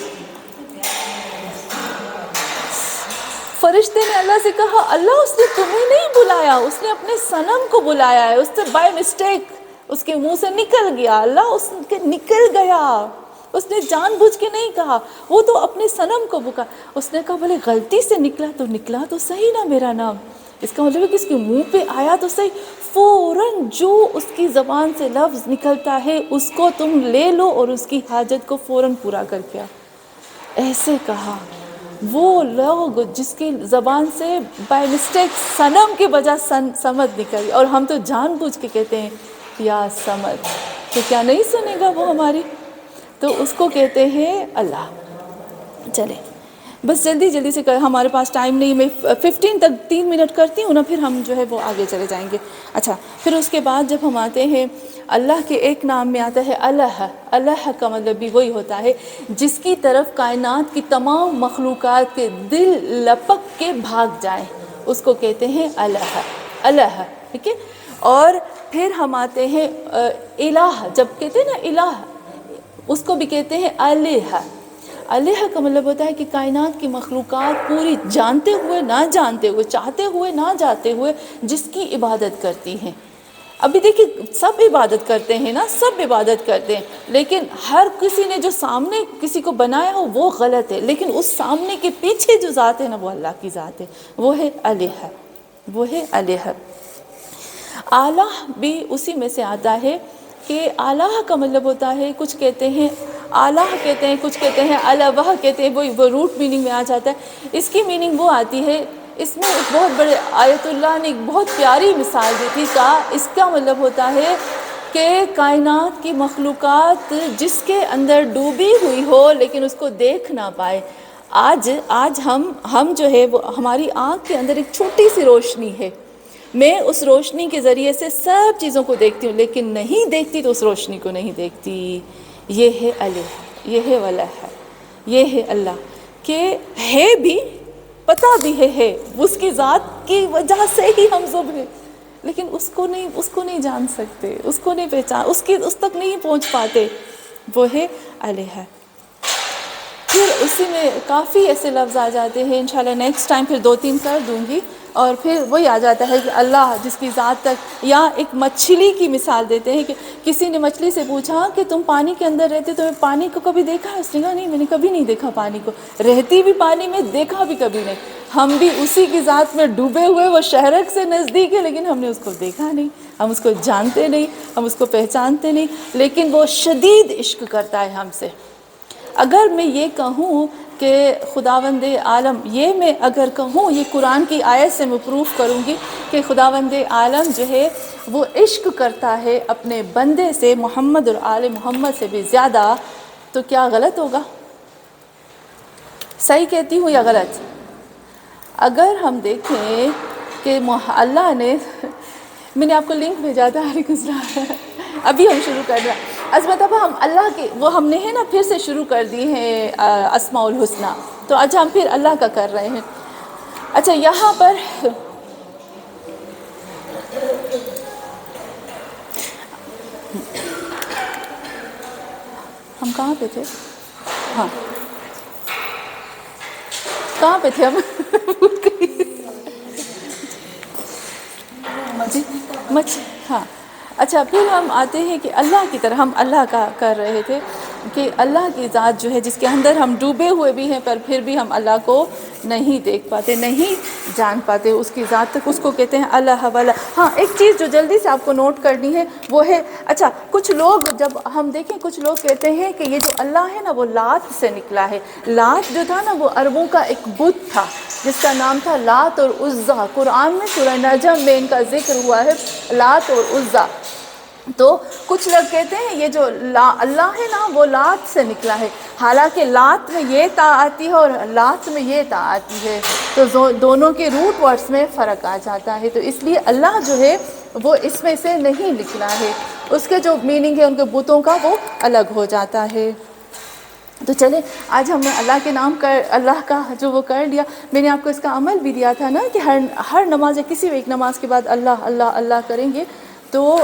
فرشتے نے اللہ سے کہا اللہ اس نے تمہیں نہیں بلایا، اس نے اپنے صنم کو بلایا ہے، اس سے بائی مسٹیک اس کے منہ سے نکل گیا. اللہ اس کے نکل گیا، اس نے جان بوجھ کے نہیں کہا، وہ تو اپنے صنم کو بکا. اس نے کہا بھلے غلطی سے نکلا تو صحیح نا میرا نام. اس کا مطلب ہے کہ اس کے منہ پہ آیا تو صحیح. فوراً جو اس کی زبان سے لفظ نکلتا ہے اس کو تم لے لو اور اس کی حاجت کو فوراً پورا کر کے. ایسے کہا. وہ لوگ جس کی زبان سے بائی مسٹیک صنم کے بجا سمد نکل، اور ہم تو جان بوجھ کے کہتے ہیں یا سمد، تو کیا نہیں سنے گا وہ ہماری؟ تو اس کو کہتے ہیں اللہ. چلے بس جلدی سے ہمارے پاس ٹائم نہیں، میں 15 تک 3 منٹ کرتی ہوں نا، پھر ہم جو ہے وہ آگے چلے جائیں گے. اچھا، پھر اس کے بعد جب ہم آتے ہیں اللہ کے ایک نام میں آتا ہے الہ. الہ کا مطلب بھی وہی ہوتا ہے جس کی طرف کائنات کی تمام مخلوقات کے دل لپک کے بھاگ جائیں، اس کو کہتے ہیں الہ. ٹھیک ہے. اور پھر ہم آتے ہیں الہ. جب کہتے ہیں نا الہ، اس کو بھی کہتے ہیں الہ. الہ کا مطلب ہوتا ہے کہ کائنات کی مخلوقات پوری جانتے ہوئے نہ جانتے ہوئے، چاہتے ہوئے نہ چاہتے ہوئے جس کی عبادت کرتی ہیں۔ ابھی دیکھیے سب عبادت کرتے ہیں نا، سب عبادت کرتے ہیں، لیکن ہر کسی نے جو سامنے کسی کو بنایا ہو وہ غلط ہے، لیکن اس سامنے کے پیچھے جو ذات ہے نا وہ اللہ کی ذات ہے، وہ ہے الہ، وہ ہے الہ۔ الہ بھی اسی میں سے آتا ہے کہ الہ کا مطلب ہوتا ہے، کچھ کہتے ہیں الہ کہتے ہیں، کچھ کہتے ہیں الوہ کہتے ہیں، وہ روٹ میننگ میں آ جاتا ہے۔ اس کی میننگ وہ آتی ہے، اس میں ایک بہت بڑے آیت اللہ نے ایک بہت پیاری مثال دی تھی، اس کا مطلب ہوتا ہے کہ کائنات کی مخلوقات جس کے اندر ڈوبی ہوئی ہو لیکن اس کو دیکھ نہ پائے۔ آج ہم جو ہے وہ ہماری آنکھ کے اندر ایک چھوٹی سی روشنی ہے، میں اس روشنی کے ذریعے سے سب چیزوں کو دیکھتی ہوں، لیکن نہیں دیکھتی تو اس روشنی کو نہیں دیکھتی۔ یہ ہے الہ، یہ ہے ولا ہے، یہ ہے اللہ، کہ ہے بھی، پتہ بھی ہے اس کی ذات کی وجہ سے ہی ہم سب ہیں، لیکن اس کو نہیں جان سکتے، اس کو نہیں پہچان، اس تک نہیں پہنچ پاتے، وہ ہے الہ۔ پھر اسی میں کافی ایسے لفظ آ جاتے ہیں، انشاءاللہ نیکسٹ ٹائم پھر 2-3 کر دوں گی، اور پھر وہی آ جاتا ہے کہ اللہ جس کی ذات تک، یا ایک مچھلی کی مثال دیتے ہیں کہ کسی نے مچھلی سے پوچھا کہ تم پانی کے اندر رہتے تو پانی کو کبھی دیکھا ہے؟ اس نے کہا نہیں، میں نے کبھی نہیں دیکھا پانی کو، رہتی بھی پانی میں، دیکھا بھی کبھی نہیں۔ ہم بھی اسی کی ذات میں ڈوبے ہوئے، وہ شہرک سے نزدیک ہے لیکن ہم نے اس کو دیکھا نہیں، ہم اس کو جانتے نہیں، ہم اس کو پہچانتے نہیں، لیکن وہ شدید عشق کرتا ہے ہم سے۔ اگر میں یہ کہوں کہ خداوند عالم، یہ میں اگر کہوں، یہ قرآن کی آیت سے میں پروف کروں گی کہ خداوند عالم جو ہے وہ عشق کرتا ہے اپنے بندے سے، محمد اور آل محمد سے بھی زیادہ، تو کیا غلط ہوگا؟ صحیح کہتی ہوں یا غلط؟ اگر ہم دیکھیں کہ اللہ نے، میں نے آپ کو لنک بھیجا تھا، علیکم السلام، ابھی ہم شروع کر رہے ہیں عظمت، اب ہم اللہ کے وہ ہم نے ہے نا پھر سے شروع کر دی ہیں اسماء الحسنی، تو آج ہم پھر اللہ کا کر رہے ہیں۔ اچھا یہاں پر ہم کہاں پہ تھے؟ ہاں کہاں پہ تھے ہم؟ جی ہاں اچھا، پھر ہم آتے ہیں کہ اللہ کی طرح، ہم اللہ کا کر رہے تھے کہ اللہ کی ذات جو ہے جس کے اندر ہم ڈوبے ہوئے بھی ہیں، پر پھر بھی ہم اللہ کو نہیں دیکھ پاتے، نہیں جان پاتے، اس کی ذات تک، اس کو کہتے ہیں اللہ والا۔ ہاں ایک چیز جو جلدی سے آپ کو نوٹ کرنی ہے وہ ہے، اچھا کچھ لوگ، جب ہم دیکھیں کچھ لوگ کہتے ہیں کہ یہ جو اللہ ہے نا وہ لات سے نکلا ہے۔ لات جو تھا نا وہ عربوں کا ایک بت تھا جس کا نام تھا لات اور عزیٰ، قرآن میں سورہ نجم میں ان کا ذکر ہوا ہے، لات اور عزیٰ۔ تو کچھ لوگ کہتے ہیں یہ جو اللہ ہے نا وہ لات سے نکلا ہے، حالانکہ لات میں یہ تا آتی ہے اور لات میں یہ تا آتی ہے، تو دونوں کے روٹ ورڈز میں فرق آ جاتا ہے، تو اس لیے اللہ جو ہے وہ اس میں سے نہیں نکلا ہے، اس کے جو میننگ ہے ان کے بتوں کا وہ الگ ہو جاتا ہے۔ تو چلیں آج ہم نے اللہ کے نام اللہ کا جو وہ کر لیا، میں نے آپ کو اس کا عمل بھی دیا تھا نا کہ ہر نماز یا کسی بھی ایک نماز کے بعد اللہ اللہ اللہ کریں گے تو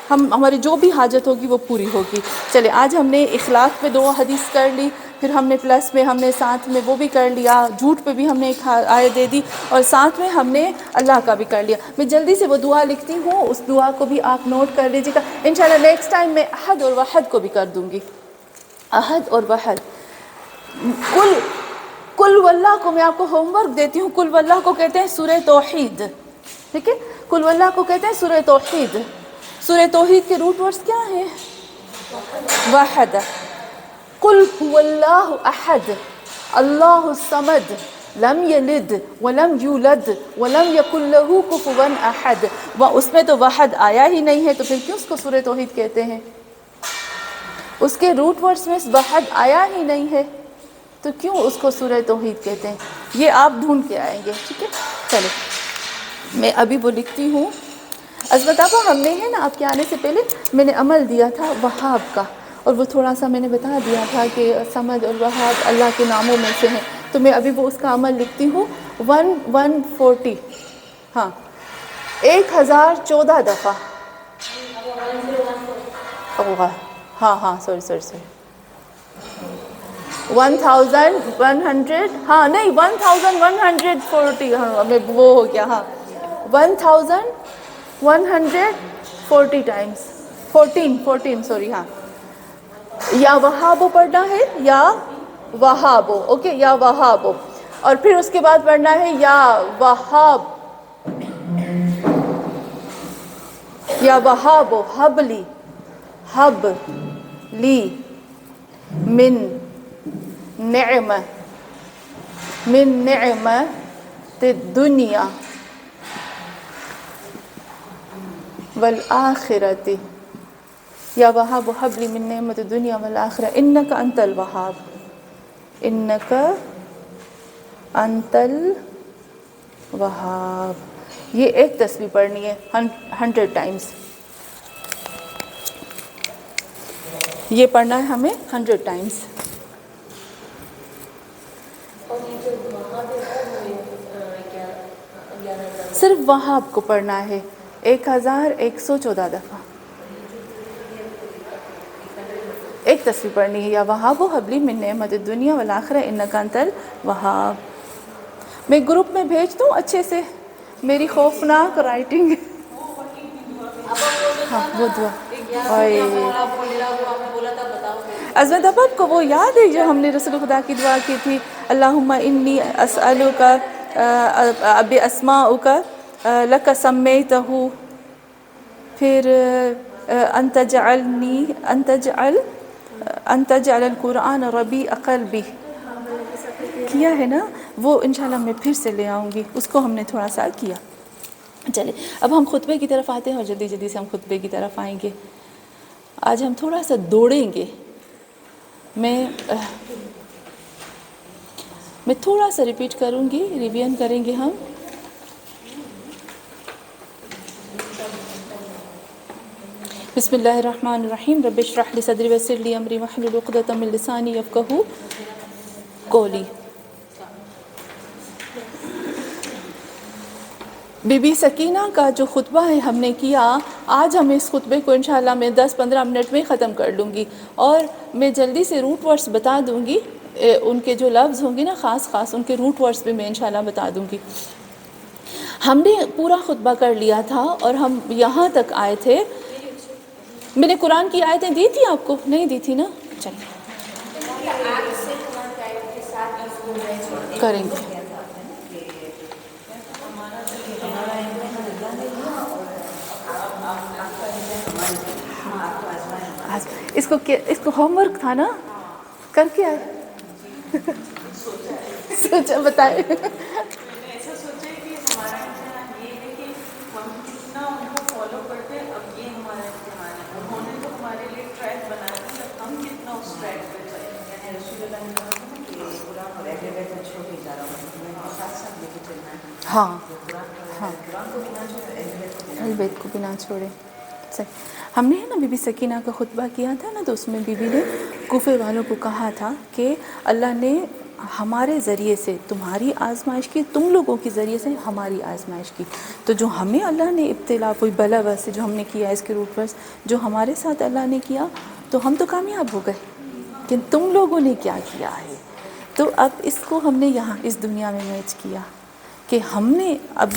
ہماری جو بھی حاجت ہوگی وہ پوری ہوگی۔ چلے آج ہم نے اخلاق پہ 2 حدیث کر لی، پھر ہم نے پلس میں ہم نے ساتھ میں وہ بھی کر لیا، جھوٹ پہ بھی ہم نے ایک آیت دے دی، اور ساتھ میں ہم نے اللہ کا بھی کر لیا۔ میں جلدی سے وہ دعا لکھتی ہوں، اس دعا کو بھی آپ نوٹ کر لیجیے گا، انشاءاللہ نیکسٹ ٹائم میں احد اور وحد کو بھی کر دوں گی۔ احد اور وحد، کل واللہ کو میں آپ کو ہوم ورک دیتی ہوں، کل واللہ کو کہتے ہیں سورہ توحید، ٹھیک ہے، کل واللہ کو کہتے ہیں سورہ توحید۔ سورہ توحید کے روٹ ورڈز کیا ہیں؟ واحد، قل هو اللہ احد اللہ الصمد لم یلد ولم یولد ولم یکن له کفوا احد، اس میں تو وحد آیا ہی نہیں ہے، تو پھر کیوں اس کو سورہ توحید کہتے ہیں؟ اس کے روٹ ورڈز میں وحد آیا ہی نہیں ہے، تو کیوں اس کو سورہ توحید کہتے ہیں؟ یہ آپ ڈھونڈ کے آئیں گے، ٹھیک ہے۔ چلے میں ابھی وہ لکھتی ہوں۔ عظمت آپا ہم نے ہے نا آپ کے آنے سے پہلے میں نے عمل دیا تھا وہاب کا، اور وہ تھوڑا سا میں نے بتا دیا تھا کہ صمد اور وہاب اللہ کے ناموں میں سے ہیں، تو میں ابھی وہ اس کا عمل لکھتی ہوں۔ 1140، ہاں 1014 دفعہ، ہاں سوری 1100, ہاں نہیں 1140, ہاں ہمیں وہ ہو گیا، ہاں 1140 ٹائمس، 14 سوری، ہاں یا وہابو پڑھنا ہے، یا وہابو، اوکے، یا وہابو، اور پھر اس کے بعد پڑھنا ہے یا وہاب، یا وہابو حبلی، حب لی من نعمہ، من نعمت الدنیا والآخرت، یا وہاب حب لی من نعمت الدنیا والآخرہ انک انت الوہاب، انک انت الوہاب. یہ ایک تسبیح پڑھنی ہے 100 ٹائمز، یہ پڑھنا ہے ہمیں 100 ٹائمز. صرف وہاب کو پڑھنا ہے 1114 دفعہ، ایک تسبیح پڑھنی ہے، یا وہاب حبلی من نعمت الدنیا والآخرہ انک انت الوہاب. میں گروپ میں بھیج دوں اچھے سے میری خوفناک رائٹنگ؟ ہاں وہ دعا، عظمت اب کو وہ یاد ہے جو ہم نے رسول خدا کی دعا کی تھی، اللہم انی اسألک باسماؤک لک سمیتہ، پھر ان تجعل القرآن ربیع قلبی، کیا ہے نا وہ، انشاءاللہ میں پھر سے لے آؤں گی اس کو، ہم نے تھوڑا سا کیا. چلے اب ہم خطبے کی طرف آتے ہیں، اور جلدی جلدی سے ہم خطبے کی طرف آئیں گے. آج ہم تھوڑا سا دوڑیں گے، میں تھوڑا سا ریپیٹ کروں گی، ریویژن کریں گے ہم. بسم اللہ الرحمن الرحیم، رب اشرح لی صدری ویسر لی امری واحلل عقدۃ من لسانی یفقہوا قولی. بی بی سکینہ کا جو خطبہ ہے ہم نے کیا، آج ہم اس خطبے کو انشاءاللہ میں 10-15 منٹ میں ختم کر لوں گی، اور میں جلدی سے روٹ ورڈز بتا دوں گی، ان کے جو لفظ ہوں گے نا خاص ان کے روٹ ورڈز بھی میں انشاءاللہ بتا دوں گی. ہم نے پورا خطبہ کر لیا تھا اور ہم یہاں تک آئے تھے. میں نے قرآن کی آیتیں دی تھی آپ کو؟ نہیں دی تھی نا؟ چلیے کریں گے. اس کو ہوم ورک تھا نا، کر کے آئے؟ سوچا بتائے. ایسا سوچے کہ ہمارا امتحان یہ ہے کہ ہم کتنا ان کو فالو کرتے ہیں. اب یہ ہمارا امتحان ہے، انہوں نے تو ہمارے لیے ٹریک بنایا کہ اب ہم کتنا اس ٹریک پہ چلیں. یعنی رسول اللہ نے کہا تھا کہ قرآن اور اہل بیت میں چھوڑ کے جا رہا ہوں، ہمیں ساتھ ساتھ لے کے چلنا ہے. ہاں ہاں، قرآن کو بنا چھوڑے، اہل بیت کو بھی نہ چھوڑے. صحیح. ہم نے نا بی بی سکینہ کا خطبہ کیا تھا نا، تو اس میں بی بی نے کوفے والوں کو کہا تھا کہ اللہ نے ہمارے ذریعے سے تمہاری آزمائش کی، تم لوگوں کے ذریعے سے ہماری آزمائش کی. تو جو ہمیں اللہ نے ابتلا کوئی بلا ویسے جو ہم نے کیا اس کے روٹ پر، جو ہمارے ساتھ اللہ نے کیا تو ہم تو کامیاب ہو گئے، لیکن تم لوگوں نے کیا کیا ہے. تو اب اس کو ہم نے یہاں اس دنیا میں میچ کیا کہ ہم نے اب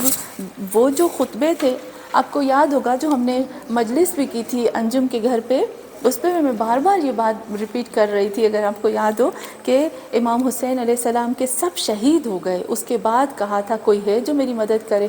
وہ جو خطبے تھے، آپ کو یاد ہوگا جو ہم نے مجلس بھی کی تھی انجم کے گھر پہ، اس پہ میں بار بار یہ بات ریپیٹ کر رہی تھی، اگر آپ کو یاد ہو، کہ امام حسین علیہ السلام کے سب شہید ہو گئے، اس کے بعد کہا تھا کوئی ہے جو میری مدد کرے.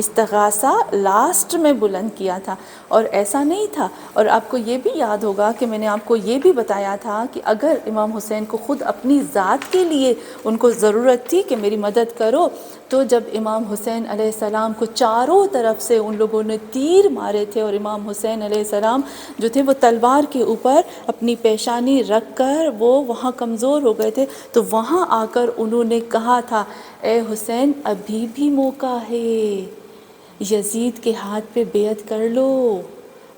استغاثہ لاسٹ میں بلند کیا تھا، اور ایسا نہیں تھا. اور آپ کو یہ بھی یاد ہوگا کہ میں نے آپ کو یہ بھی بتایا تھا کہ اگر امام حسین کو خود اپنی ذات کے لیے ان کو ضرورت تھی کہ میری مدد کرو، تو جب امام حسین علیہ السلام کو چاروں طرف سے ان لوگوں نے تیر مارے تھے، اور امام حسین علیہ السلام جو تھے وہ تلوار کے اوپر اپنی پیشانی رکھ کر وہ وہاں کمزور ہو گئے تھے، تو وہاں آ کر انہوں نے کہا تھا اے حسین ابھی بھی موقع ہے، یزید کے ہاتھ پہ بیعت کر لو،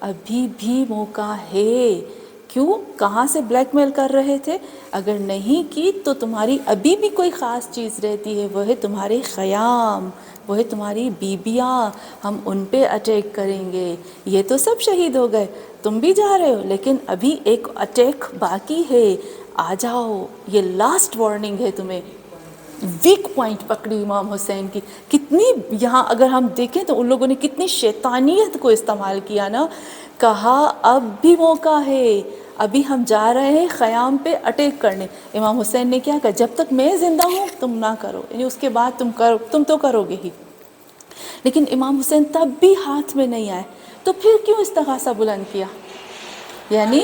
ابھی بھی موقع ہے. کیوں؟ کہاں سے بلیک میل کر رہے تھے؟ اگر نہیں کی تو تمہاری ابھی بھی کوئی خاص چیز رہتی ہے، وہ ہے تمہارے خیام، وہ ہے تمہاری بیبیاں، ہم ان پہ اٹیک کریں گے. یہ تو سب شہید ہو گئے، تم بھی جا رہے ہو، لیکن ابھی ایک اٹیک باقی ہے، آ جاؤ، یہ لاسٹ وارننگ ہے تمہیں. ویک پوائنٹ پکڑی امام حسین کی. کتنی یہاں اگر ہم دیکھیں تو ان لوگوں نے کتنی شیطانیت کو استعمال کیا نا. کہا اب بھی موقع ہے، ابھی ہم جا رہے ہیں خیام پہ اٹیک کرنے. امام حسین نے کیا کہا، جب تک میں زندہ ہوں تم نہ کرو، یعنی اس کے بعد تم تو کرو گے ہی. لیکن امام حسین تب بھی ہاتھ میں نہیں آئے. تو پھر کیوں استغاثہ بلند کیا؟ یعنی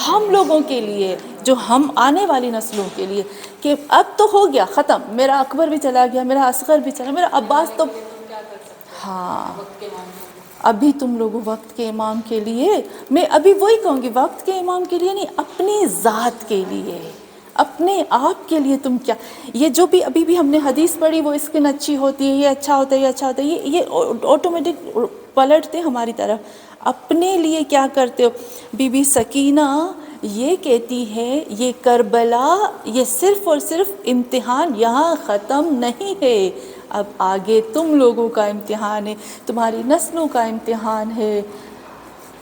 ہم لوگوں کے لیے، جو ہم آنے والی نسلوں کے لیے، کہ اب تو ہو گیا ختم، میرا اکبر بھی چلا گیا، میرا اصغر بھی چلا، میرا عباس تو ہاں. ابھی تم لوگ وقت کے امام کے لیے، میں ابھی وہی کہوں گی، وقت کے امام کے لیے نہیں، اپنی ذات کے لیے، اپنے آپ کے لیے تم کیا. یہ جو بھی ابھی بھی ہم نے حدیث پڑھی، وہ اسکن اچھی ہوتی ہے، یہ اچھا ہوتا ہے، یہ اچھا ہوتا ہے، یہ آٹومیٹک پلٹتے ہماری طرف. اپنے لیے کیا کرتے ہو؟ بی بی سکینہ یہ کہتی ہے یہ کربلا یہ صرف اور صرف امتحان یہاں ختم نہیں ہے، اب آگے تم لوگوں کا امتحان ہے، تمہاری نسلوں کا امتحان ہے.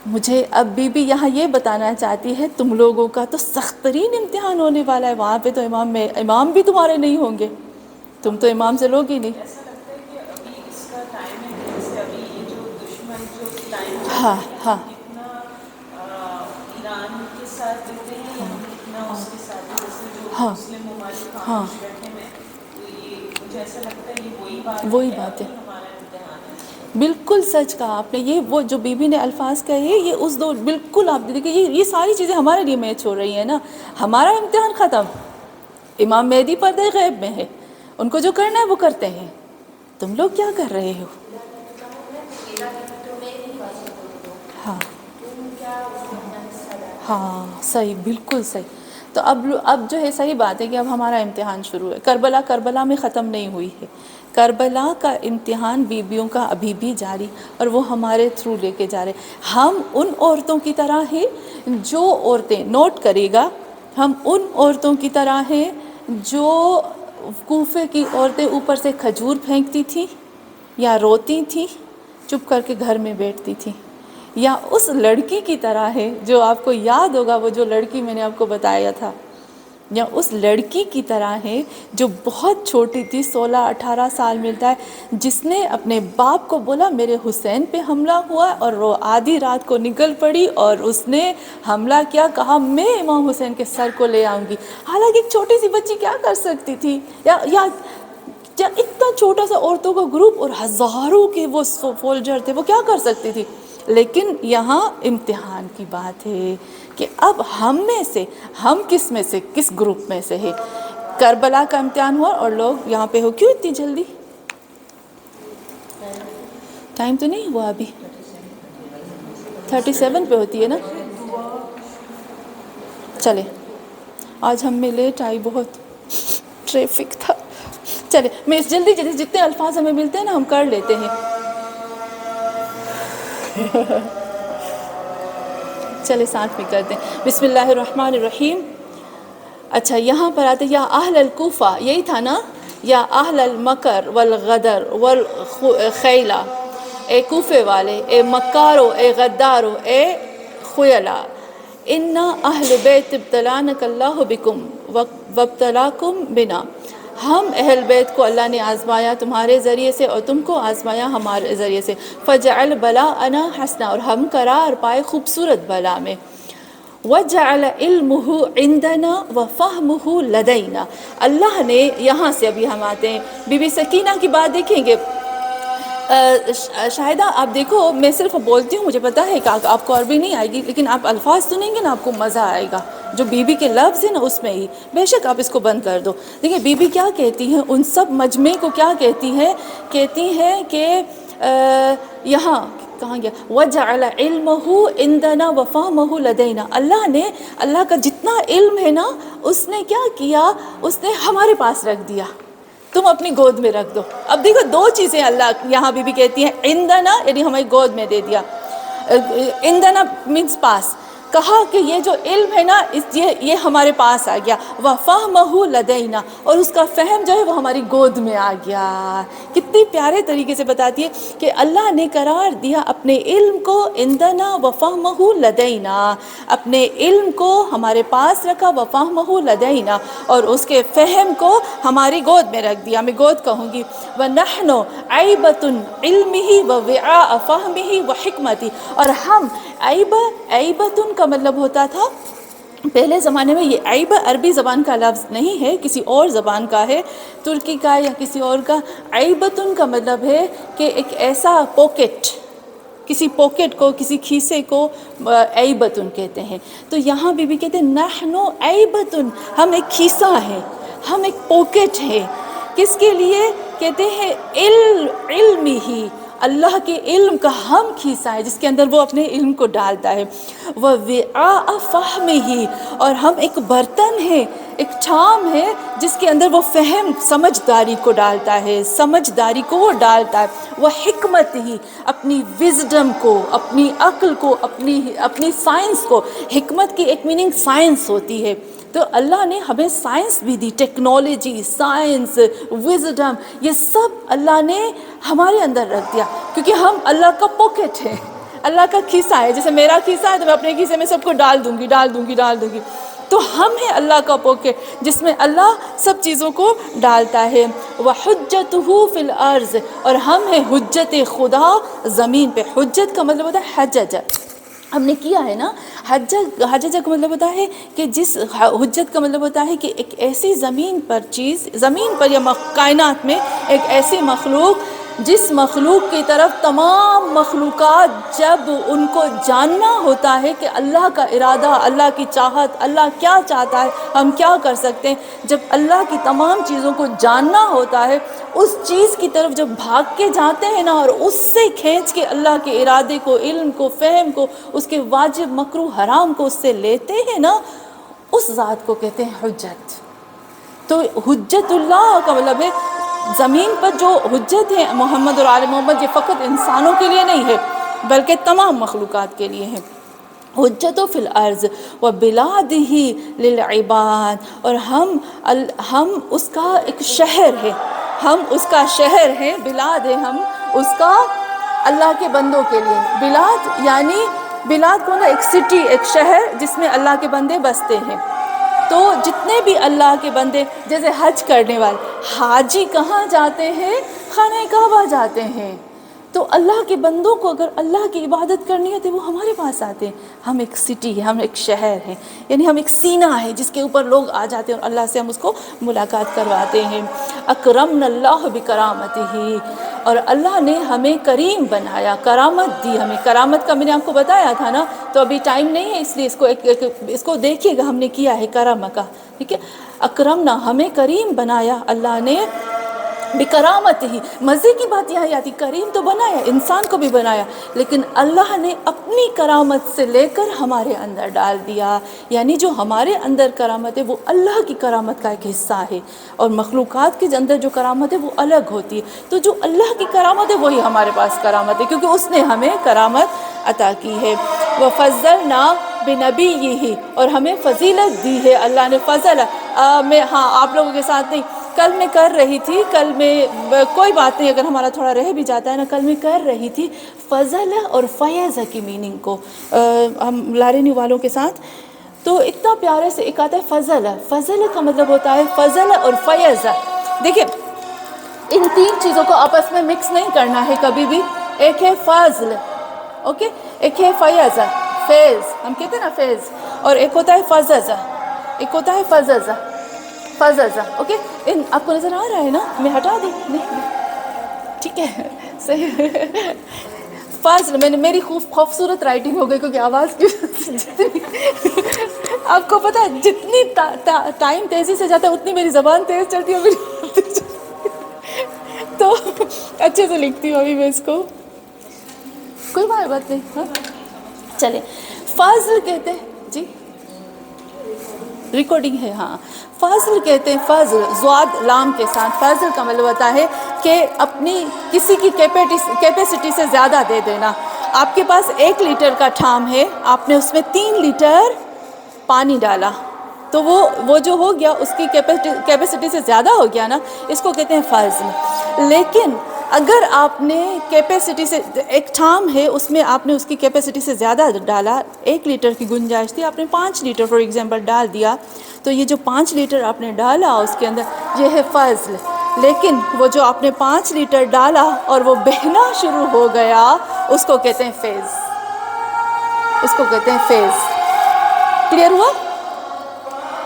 مجھے اب بی یہاں یہ بتانا چاہتی ہے تم لوگوں کا تو سخت ترین امتحان ہونے والا ہے. وہاں پہ تو امام بھی تمہارے نہیں ہوں گے، تم تو امام سے لوگ ہی نہیں. ایسا لگتا ہے کہ ابھی اس کا ٹائم ہے، جیسے ابھی یہ جو دشمن جو ٹائم چل ہاں رہا ہے، ہاں ہم کتنا ایران کے ساتھ دیتے ہیں، یا ہم کتنا اس کے ساتھ، جیسے جو ہاں مسلم ممالک ہاں خاموش بیٹھے ہوئے، تو یہ مجھے ایسا لگتا ہے یہ وہی بات ہے وہی کہ بات ہے. ابھی ہمارا امتحان ہے. بالکل سچ کہا آپ نے. یہ وہ جو بی بی نے الفاظ کہے، یہ اس دور بالکل آپ دیکھیں، یہ ساری چیزیں ہمارے لیے میچ ہو رہی ہیں نا. ہمارا امتحان ختم، امام مہدی پردہ غیب میں ہے، ان کو جو کرنا ہے وہ کرتے ہیں. تم لوگ کیا کر رہے ہو؟ ہاں ہاں صحیح، بالکل صحیح. تو اب جو ہے صحیح بات ہے کہ اب ہمارا امتحان شروع ہے. کربلا میں ختم نہیں ہوئی ہے. کربلا کا امتحان بیویوں کا ابھی بھی جاری، اور وہ ہمارے تھرو لے کے جا رہے. ہم ان عورتوں کی طرح ہیں جو عورتیں، نوٹ کرے گا، ہم ان عورتوں کی طرح ہیں جو کوفے کی عورتیں اوپر سے کھجور پھینکتی تھیں، یا روتی تھیں، چپ کر کے گھر میں بیٹھتی تھیں. یا اس لڑکی کی طرح ہے، جو آپ کو یاد ہوگا وہ جو لڑکی میں نے آپ کو بتایا تھا، یا اس لڑکی کی طرح ہے جو بہت چھوٹی تھی، 16-18 سال میں تھا، جس نے اپنے باپ کو بولا میرے حسین پہ حملہ ہوا، اور وہ آدھی رات کو نکل پڑی اور اس نے حملہ کیا، کہا میں امام حسین کے سر کو لے آؤں گی. حالانکہ ایک چھوٹی سی بچی کیا کر سکتی تھی؟ یا اتنا چھوٹا سا عورتوں کا گروپ اور ہزاروں کے وہ فولجر تھے، وہ کیا کر سکتی تھی؟ لیکن یہاں امتحان کی بات ہے کہ اب ہم میں سے، ہم کس میں سے، کس گروپ میں سے ہے. کربلا کا امتحان ہوا اور لوگ یہاں پہ ہو. کیوں اتنی جلدی؟ ٹائم تو نہیں ہوا ابھی، 37 پہ ہوتی ہے نا. چلے آج ہم میں لیٹ آئی، بہت ٹریفک تھا. چلے میں جلدی جتنے الفاظ ہمیں ملتے ہیں نا ہم کر لیتے ہیں. چلے ساتھ میں کرتے ہیں. بسم اللہ الرحمن الرحیم. اچھا یہاں پر آتے یا اہل الکوفہ، یہی تھا نا، یا اہل المکر والغدر والخیلہ، اے کوفے والے، اے مکارو، اے غدارو، اے خیلا، انا اہل بیت ابتلانک اللہ بکم وابتلاکم بنا. ہم اہل بیت کو اللہ نے آزمایا تمہارے ذریعے سے، اور تم کو آزمایا ہمارے ذریعے سے. فجعل بلاءنا حسنا، اور ہم قرار پائے خوبصورت بلا میں. وجعل علمہ عندنا وفہمہ لدینا. اللہ نے، یہاں سے ابھی ہم آتے ہیں بی بی سکینہ کی بات دیکھیں گے. شاہدہ آپ دیکھو، میں صرف بولتی ہوں، مجھے پتا ہے کہ آپ کو عربی نہیں آئے گی، لیکن آپ الفاظ سنیں گے نا آپ کو مزہ آئے گا. جو بی بی کے لفظ ہیں نا اس میں ہی، بے شک آپ اس کو بند کر دو. دیکھیں بی بی کیا کہتی ہیں، ان سب مجمع کو کیا کہتی ہیں؟ کہتی ہیں کہ یہاں کہاں گیا، وجعل علمہ عندنا وفہمہ لدینا. اللہ نے، اللہ کا جتنا علم ہے نا، اس نے کیا کیا، اس نے ہمارے پاس رکھ دیا، تم اپنی گود میں رکھ دو. اب دیکھو دو چیزیں اللہ یہاں بھی کہتی ہیں، عندنا یعنی ہماری گود میں دے دیا. عندنا مینس پاس، کہا کہ یہ جو علم ہے نا یہ ہمارے پاس آ گیا، وَفَهْمَهُ لَدَيْنَا، اور اس کا فہم جو ہے وہ ہماری گود میں آ گیا۔ کتنی پیارے طریقے سے بتاتی ہے کہ اللہ نے قرار دیا اپنے علم کو عندنا وَفَهْمَهُ لَدَيْنَا، اپنے علم کو ہمارے پاس رکھا، وَفَهْمَهُ لَدَيْنَا، اور اس کے فہم کو ہماری گود میں رکھ دیا۔ میں گود کہوں گی، وَنَحْنُ عَيْبَةٌ عِلْمِهِ وَوِعَاءَ فَهْمِهِ وَحِكْمَتِهِ، اور ہم عیبتن کا مطلب ہوتا تھا پہلے زمانے میں، یہ عیب عربی زبان کا لفظ نہیں ہے، کسی اور زبان کا ہے، ترکی کا یا کسی اور کا۔ عیبتن کا مطلب ہے کہ ایک ایسا پاکٹ، کسی پاکٹ کو، کسی کھیسے کو عیبتن کہتے ہیں۔ تو یہاں بھی کہتے ہیں نحن عیبتن، ہم ایک کھیسا ہے، ہم ایک پاکٹ ہے۔ کس کے لیے؟ کہتے ہیں علم ہی، اللہ کے علم کا ہم کھیسا ہے جس کے اندر وہ اپنے علم کو ڈالتا ہے۔ وَوِعَاءَ فَهْمِهِ، اور ہم ایک برتن ہے، ایک ٹھام ہے جس کے اندر وہ فہم، سمجھداری کو ڈالتا ہے، سمجھداری کو وہ ڈالتا ہے۔ وَحِكْمَتِهِ، اپنی وزڈم کو، اپنی عقل کو، اپنی سائنس کو۔ حکمت کی ایک میننگ سائنس ہوتی ہے، تو اللہ نے ہمیں سائنس بھی دی، ٹیکنالوجی، سائنس، وزڈم، یہ سب اللہ نے ہمارے اندر رکھ دیا، کیونکہ ہم اللہ کا پاکٹ ہے، اللہ کا کھیسا ہے۔ جیسے میرا کھیسا ہے تو میں اپنے کھیسے میں سب کو ڈال دوں گی، تو ہم ہیں اللہ کا پاکٹ جس میں اللہ سب چیزوں کو ڈالتا ہے۔ وَحُجَّتُهُ فِي الْأَرْضِ، اور ہم ہیں حجت خدا زمین پہ۔ حجت کا مطلب ہوتا ہے حجج، ہم نے کیا ہے نا، حجج کا مطلب ہوتا ہے کہ حجت کا مطلب ہوتا ہے کہ ایک ایسی زمین پر چیز، زمین پر یا کائنات میں ایک ایسی مخلوق جس مخلوق کی طرف تمام مخلوقات جب ان کو جاننا ہوتا ہے کہ اللہ کا ارادہ، اللہ کی چاہت، اللہ کیا چاہتا ہے، ہم کیا کر سکتے ہیں، جب اللہ کی تمام چیزوں کو جاننا ہوتا ہے، اس چیز کی طرف جب بھاگ کے جاتے ہیں نا، اور اس سے کھینچ کے اللہ کے ارادے کو، علم کو، فہم کو، اس کے واجب مکروہ حرام کو اس سے لیتے ہیں نا، اس ذات کو کہتے ہیں حجت۔ تو حجت اللہ کا مطلب ہے زمین پر جو حجت ہے محمد اور آل محمد، یہ فقط انسانوں کے لیے نہیں ہے بلکہ تمام مخلوقات کے لیے ہے۔ حجت فی الارض وبلادہ للعباد، اور ہم اس کا ایک شہر ہے، ہم اس کا شہر ہے، بلاد ہے ہم اس کا اللہ کے بندوں کے لیے۔ بلاد یعنی بلاد کو نا ایک سٹی، ایک شہر جس میں اللہ کے بندے بستے ہیں۔ تو جتنے بھی اللہ کے بندے، جیسے حج کرنے والے حاجی کہاں جاتے ہیں؟ خانہ کعبہ جاتے ہیں۔ تو اللہ کے بندوں کو اگر اللہ کی عبادت کرنی ہے تو وہ ہمارے پاس آتے ہیں۔ ہم ایک سٹی ہے، ہم ایک شہر ہیں، یعنی ہم ایک سینہ ہے جس کے اوپر لوگ آ جاتے ہیں اور اللہ سے ہم اس کو ملاقات کرواتے ہیں۔ اکرمنا اللہ بکرامتہ، اور اللہ نے ہمیں کریم بنایا، کرامت دی ہمیں۔ کرامت کا میں نے آپ کو بتایا تھا نا، تو ابھی ٹائم نہیں ہے اس لیے اس کو دیکھیے گا، ہم نے کیا ہے کرم کا، ٹھیک ہے۔ اکرمنا، ہمیں کریم بنایا اللہ نے، بکرامت ہی۔ مزے کی بات یہاں آتی، کریم تو بنایا، انسان کو بھی بنایا، لیکن اللہ نے اپنی کرامت سے لے کر ہمارے اندر ڈال دیا، یعنی جو ہمارے اندر کرامت ہے وہ اللہ کی کرامت کا ایک حصہ ہے، اور مخلوقات کے اندر جو کرامت ہے وہ الگ ہوتی ہے۔ تو جو اللہ کی کرامت ہے وہی ہمارے پاس کرامت ہے، کیونکہ اس نے ہمیں کرامت عطا کی ہے۔ وَفَضَّلْنَا بِنَبِيِّهِ، اور ہمیں فضیلت دی ہے اللہ نے۔ فضل میں آپ لوگوں کے ساتھ نہیں، کل میں کر رہی تھی، کل میں کوئی بات نہیں اگر ہمارا تھوڑا رہ بھی جاتا ہے نا، کل میں کر رہی تھی فضل اور فیض کی میننگ کو ہم لارینی والوں کے ساتھ، تو اتنا پیارے سے ایک آتا ہے فضل۔ فضل کا مطلب ہوتا ہے فضل اور فیض۔ دیکھیں ان تین چیزوں کو آپس میں مکس نہیں کرنا ہے کبھی بھی۔ ایک ہے فضل، اوکے، ایک ہے فیض، فیض ہم کہتے ہیں نا فیض، اور ایک ہوتا ہے فضل، ایک ہوتا ہے فضل، فضل، اوکے۔ ان آپ کو نظر آ رہا ہے نا، میں ہٹا دیں؟ نہیں، ٹھیک ہے، صحیح۔ فضل، میری خوبصورت رائٹنگ ہو گئی کیونکہ آواز کی آپ کو پتہ ہے جتنی ٹائم تیزی سے جاتا ہے اتنی میری زبان تیز چلتی ہے، تو اچھے سے لکھتی ہوں ابھی میں اس کو، کوئی بات نہیں، ہاں چلیں۔ فضل کہتے ہیں، جی ریکارڈنگ ہے، ہاں۔ فضل کہتے ہیں، فضل ضاد لام کے ساتھ۔ فضل کا مطلب ہوتا ہے کہ اپنی کسی کی کیپیسٹی سے زیادہ دے دینا۔ آپ کے پاس 1 لیٹر کا ٹھام ہے، آپ نے اس میں 3 لیٹر پانی ڈالا تو وہ جو ہو گیا اس کی کیپیسٹی سے زیادہ ہو گیا نا، اس کو کہتے ہیں فضل۔ لیکن اگر آپ نے کیپیسٹی سے، ایک ٹھام ہے اس میں آپ نے اس کی کیپیسٹی سے زیادہ ڈالا، 1 لیٹر کی گنجائش تھی، آپ نے 5 لیٹر فار ایگزامپل ڈال دیا، تو یہ جو 5 لیٹر آپ نے ڈالا اس کے اندر یہ ہے فضل۔ لیکن وہ جو آپ نے 5 لیٹر ڈالا اور وہ بہنا شروع ہو گیا، اس کو کہتے ہیں فیض، اس کو کہتے ہیں فیض۔ کلیئر ہوا؟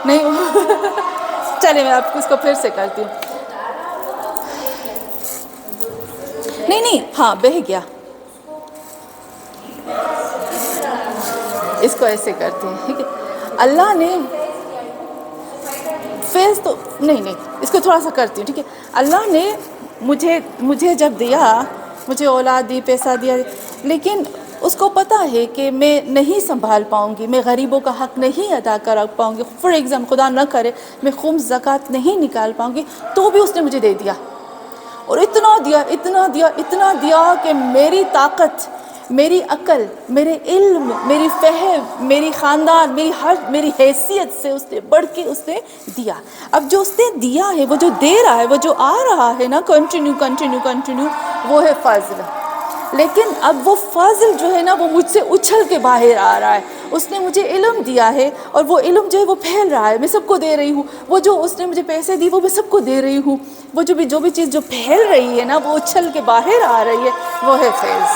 نہیں چلے میں آپ کو اس کو پھر سے کرتی ہوں۔ نہیں ہاں بہہ گیا، اس کو ایسے کرتے ہیں، ٹھیک ہے۔ اللہ نے فیض تو نہیں اس کو تھوڑا سا کرتی ہوں، ٹھیک ہے۔ اللہ نے مجھے جب دیا، مجھے اولاد دی، پیسہ دیا، لیکن اس کو پتہ ہے کہ میں نہیں سنبھال پاؤں گی، میں غریبوں کا حق نہیں ادا کر پاؤں گی، فار ایگزامپل خدا نہ کرے میں خمس زکوٰۃ نہیں نکال پاؤں گی، تو بھی اس نے مجھے دے دیا، اور اتنا دیا اتنا دیا اتنا دیا کہ میری طاقت، میری عقل، میرے علم، میری فہم، میری خاندان، میری حیثیت سے اس نے بڑھ کے اس نے دیا۔ اب جو اس نے دیا ہے، وہ جو دے رہا ہے، وہ جو آ رہا ہے نا کنٹینیو، وہ ہے فضل۔ لیکن اب وہ فضل جو ہے نا وہ مجھ سے اچھل کے باہر آ رہا ہے۔ اس نے مجھے علم دیا ہے اور وہ علم جو ہے وہ پھیل رہا ہے، میں سب کو دے رہی ہوں۔ وہ جو اس نے مجھے پیسے دی وہ میں سب کو دے رہی ہوں۔ وہ جو بھی چیز جو پھیل رہی ہے نا وہ اچھل کے باہر آ رہی ہے، وہ ہے فیض،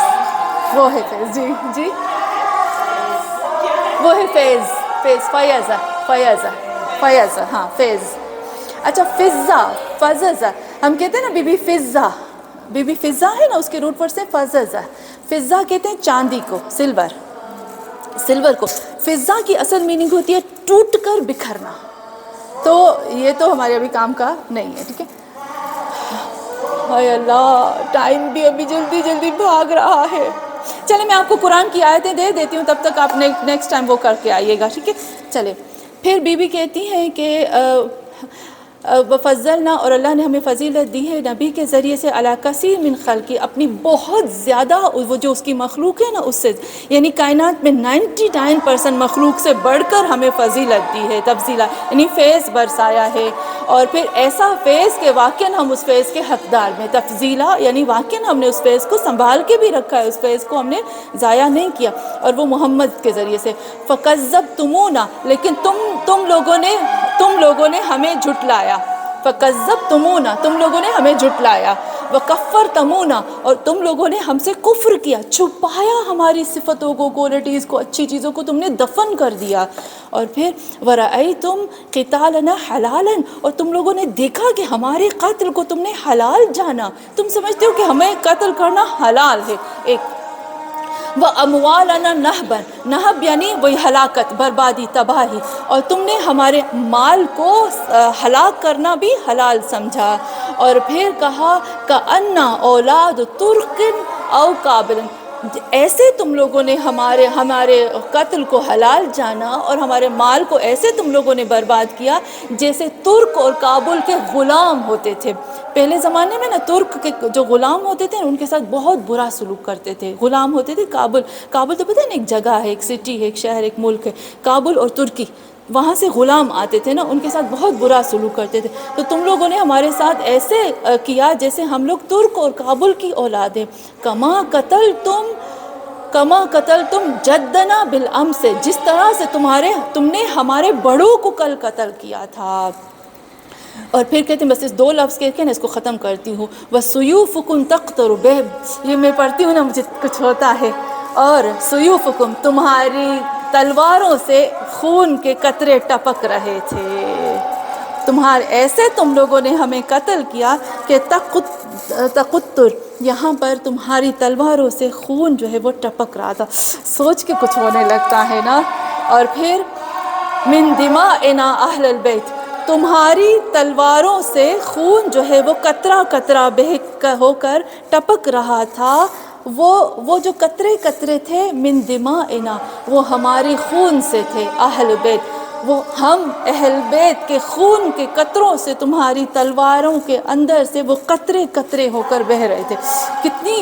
وہ ہے فیض۔ جی وہ ہے فیض، فیض، ہاں فیض۔ اچھا فضا ہم کہتے ہیں نا بی بی فضا ہے نا، اس کے روٹ ورڈ سے فضا کہتے ہیں چاندی کو، سلور کو۔ فضا کی اصل میننگ ہوتی ہے ٹوٹ کر بکھرنا، تو یہ تو ہمارے ابھی کام کا نہیں ہے، ٹھیک ہے۔ ہائے اللہ، ٹائم بھی ابھی جلدی بھاگ رہا ہے۔ چلے میں آپ کو قرآن کی آیتیں دے دیتی ہوں، تب تک آپ نیکسٹ ٹائم وہ کر کے آئیے گا، ٹھیک ہے۔ چلے پھر بی بی کہتی ہیں کہ وفضلنا، اور اللہ نے ہمیں فضیلت دی ہے نبی کے ذریعے سے، علی کثیر من خلقی، اپنی بہت زیادہ وہ جو اس کی مخلوق ہے نا اس سے، یعنی کائنات میں 99% مخلوق سے بڑھ کر ہمیں فضیلت دی ہے، تفضیلہ یعنی فیض برسایا ہے، اور پھر ایسا فیض کہ واقعاً ہم اس فیض کے حقدار میں، تفضیلہ یعنی واقعاً ہم نے اس فیض کو سنبھال کے بھی رکھا ہے، اس فیض کو ہم نے ضائع نہیں کیا، اور وہ محمد کے ذریعے سے۔ فکذبتمونا، لیکن تم لوگوں نے ہمیں جھٹلایا، فکذبتمونا، تم لوگوں نے ہمیں جھٹلایا، وکفرتمونا، اور تم لوگوں نے ہم سے کفر کیا، چھپایا ہماری صفتوں کو، کوالٹیز کو، اچھی چیزوں کو تم نے دفن کر دیا۔ اور پھر ورأیتم قتالنا حلالا، اور تم لوگوں نے دیکھا کہ ہمارے قتل کو تم نے حلال جانا، تم سمجھتے ہو کہ ہمیں قتل کرنا حلال ہے۔ ایک وَأَمْوَالَنَا نَهْبًا، نہب یعنی وہی ہلاکت، بربادی، تباہی، اور تم نے ہمارے مال کو ہلاک کرنا بھی حلال سمجھا۔ اور پھر کہا کَأَنَّا اولاد ترق او قابل، ایسے تم لوگوں نے ہمارے قتل کو حلال جانا اور ہمارے مال کو ایسے تم لوگوں نے برباد کیا جیسے ترک اور کابل کے غلام ہوتے تھے۔ پہلے زمانے میں نا ترک کے جو غلام ہوتے تھے ان کے ساتھ بہت برا سلوک کرتے تھے، غلام ہوتے تھے۔ کابل تو پتہ ہے نا ایک جگہ ہے، ایک سٹی ہے، ایک شہر، ایک ملک ہے، کابل اور ترکی، وہاں سے غلام آتے تھے نا، ان کے ساتھ بہت برا سلوک کرتے تھے۔ تو تم لوگوں نے ہمارے ساتھ ایسے کیا جیسے ہم لوگ ترک اور کابل کی اولاد ہیں۔ کما قتل تم جدنا بالامس، جس طرح سے تم نے ہمارے بڑوں کو کل قتل کیا تھا۔ اور پھر کہتے ہیں بس اس 2 لفظ کہہ کے نا اس کو ختم کرتی ہوں، وَسُيُوفُكُمْ تَقْطَرُ بِهِمْ، یہ میں پڑھتی ہوں نا مجھے کچھ ہوتا ہے، اور سیوفکم، تمہاری تلواروں سے خون کے قطرے ٹپک رہے تھے، ایسے تم لوگوں نے ہمیں قتل کیا کہ تقطر، یہاں پر تمہاری تلواروں سے خون جو ہے وہ ٹپک رہا تھا، سوچ کے کچھ ہونے لگتا ہے نا۔ اور پھر من دماءنا اہل البیت، تمہاری تلواروں سے خون جو ہے وہ قطرہ قطرہ بہہ ہو کر ٹپک رہا تھا، وہ جو قطرے تھے من دماءنا، وہ ہماری خون سے تھے، اہل بیت، وہ ہم اہل بیت کے خون کے قطروں سے تمہاری تلواروں کے اندر سے وہ قطرے قطرے ہو کر بہہ رہے تھے۔ کتنی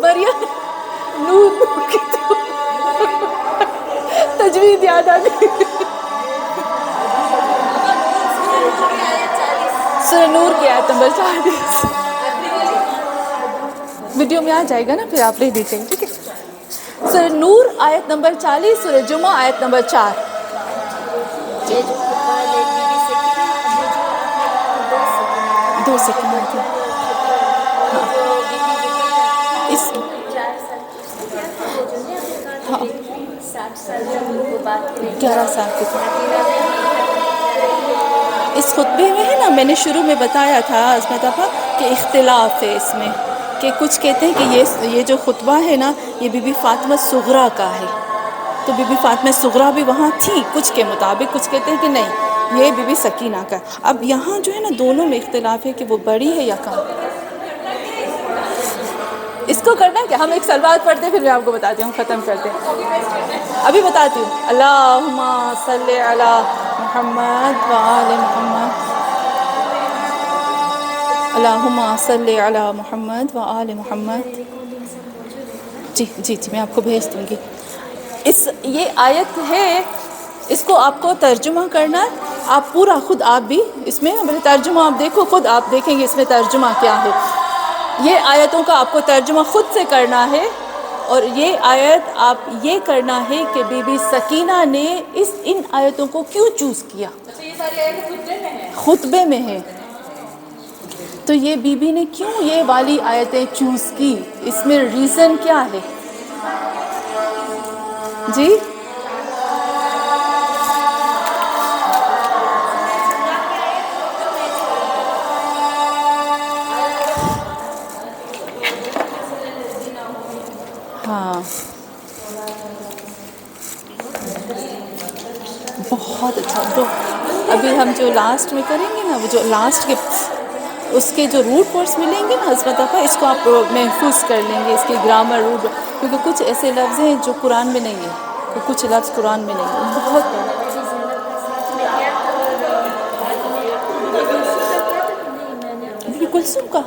مریم نور کی تجوید یاد آ گئی. سورہ نور کی آیت نمبر 40. ویڈیو میں آ جائے گا نا، پھر آپ لے لیجیے گا، ٹھیک ہے. سورہ نور آیت نمبر 40، سورہ جمعہ آیت نمبر 4. یہ جو خطبہ ہے بی بی سکینہ، وہ جو آپ نے 2 سیکنڈ جو بی بی رقیہ اس 4 سال کی اس میں کیا تھا، وہ جو نہیں آپ نے کہا ہاں کہ بیٹی 60 سال تک ان کو بات کرے گی 11 سال کی تھی. مدینہ میں اس خطبے میں ہے نا، میں نے شروع میں بتایا تھا عظمت آپا کہ اختلاف ہے اس میں، کہ کچھ کہتے ہیں کہ یہ جو خطبہ ہے نا یہ بی بی فاطمہ صغریٰ کا ہے، تو بی بی فاطمہ صغریٰ بھی وہاں تھی کچھ کے مطابق، کچھ کہتے ہیں کہ نہیں یہ بی بی سکینہ کا. اب یہاں جو ہے نا دونوں میں اختلاف ہے کہ وہ بڑی ہے یا کم. اس کو کرنا ہے کہ ہم ایک سلوات پڑھتے ہیں، پھر میں آپ کو بتاتی ہوں، ختم کرتے ہیں. ابھی بتاتی ہوں. اللہم صلی علی محمد و آل محمد. اللہم صلی علی محمد و آل محمد. جی جی جی میں آپ کو بھیج دوں گی. یہ آیت ہے، اس کو آپ کو ترجمہ کرنا ہے. آپ پورا خود آپ بھی اس میں ترجمہ آپ دیکھو، خود آپ دیکھیں گے اس میں ترجمہ کیا ہے. یہ آیتوں کا آپ کو ترجمہ خود سے کرنا ہے، اور یہ آیت آپ یہ کرنا ہے کہ بی بی سکینہ نے ان آیتوں کو کیوں چوز کیا. یہ ساری آیتیں خطبے میں ہیں. خطبے میں ہے تو یہ بی بی نے کیوں یہ والی آیتیں چوز کی، اس میں ریزن کیا ہے جی. ہاں بہت اچھا. تو ابھی ہم جو لاسٹ میں کریں گے نا، وہ جو لاسٹ کے اس کے جو روٹ ورڈس ملیں گے نا حضرت آپا، اس کو آپ محفوظ کر لیں گے، اس کی گرامر روٹ، کیونکہ کچھ ایسے لفظ ہیں جو قرآن میں نہیں ہیں، تو کچھ لفظ قرآن میں نہیں ہیں. بہت ابھی زینب کا ساتھ میں کیا تھا، اور آپ نے ابھی کلثوم کا کیا تھا کہ نہیں، میں نے ابھی کلثوم کا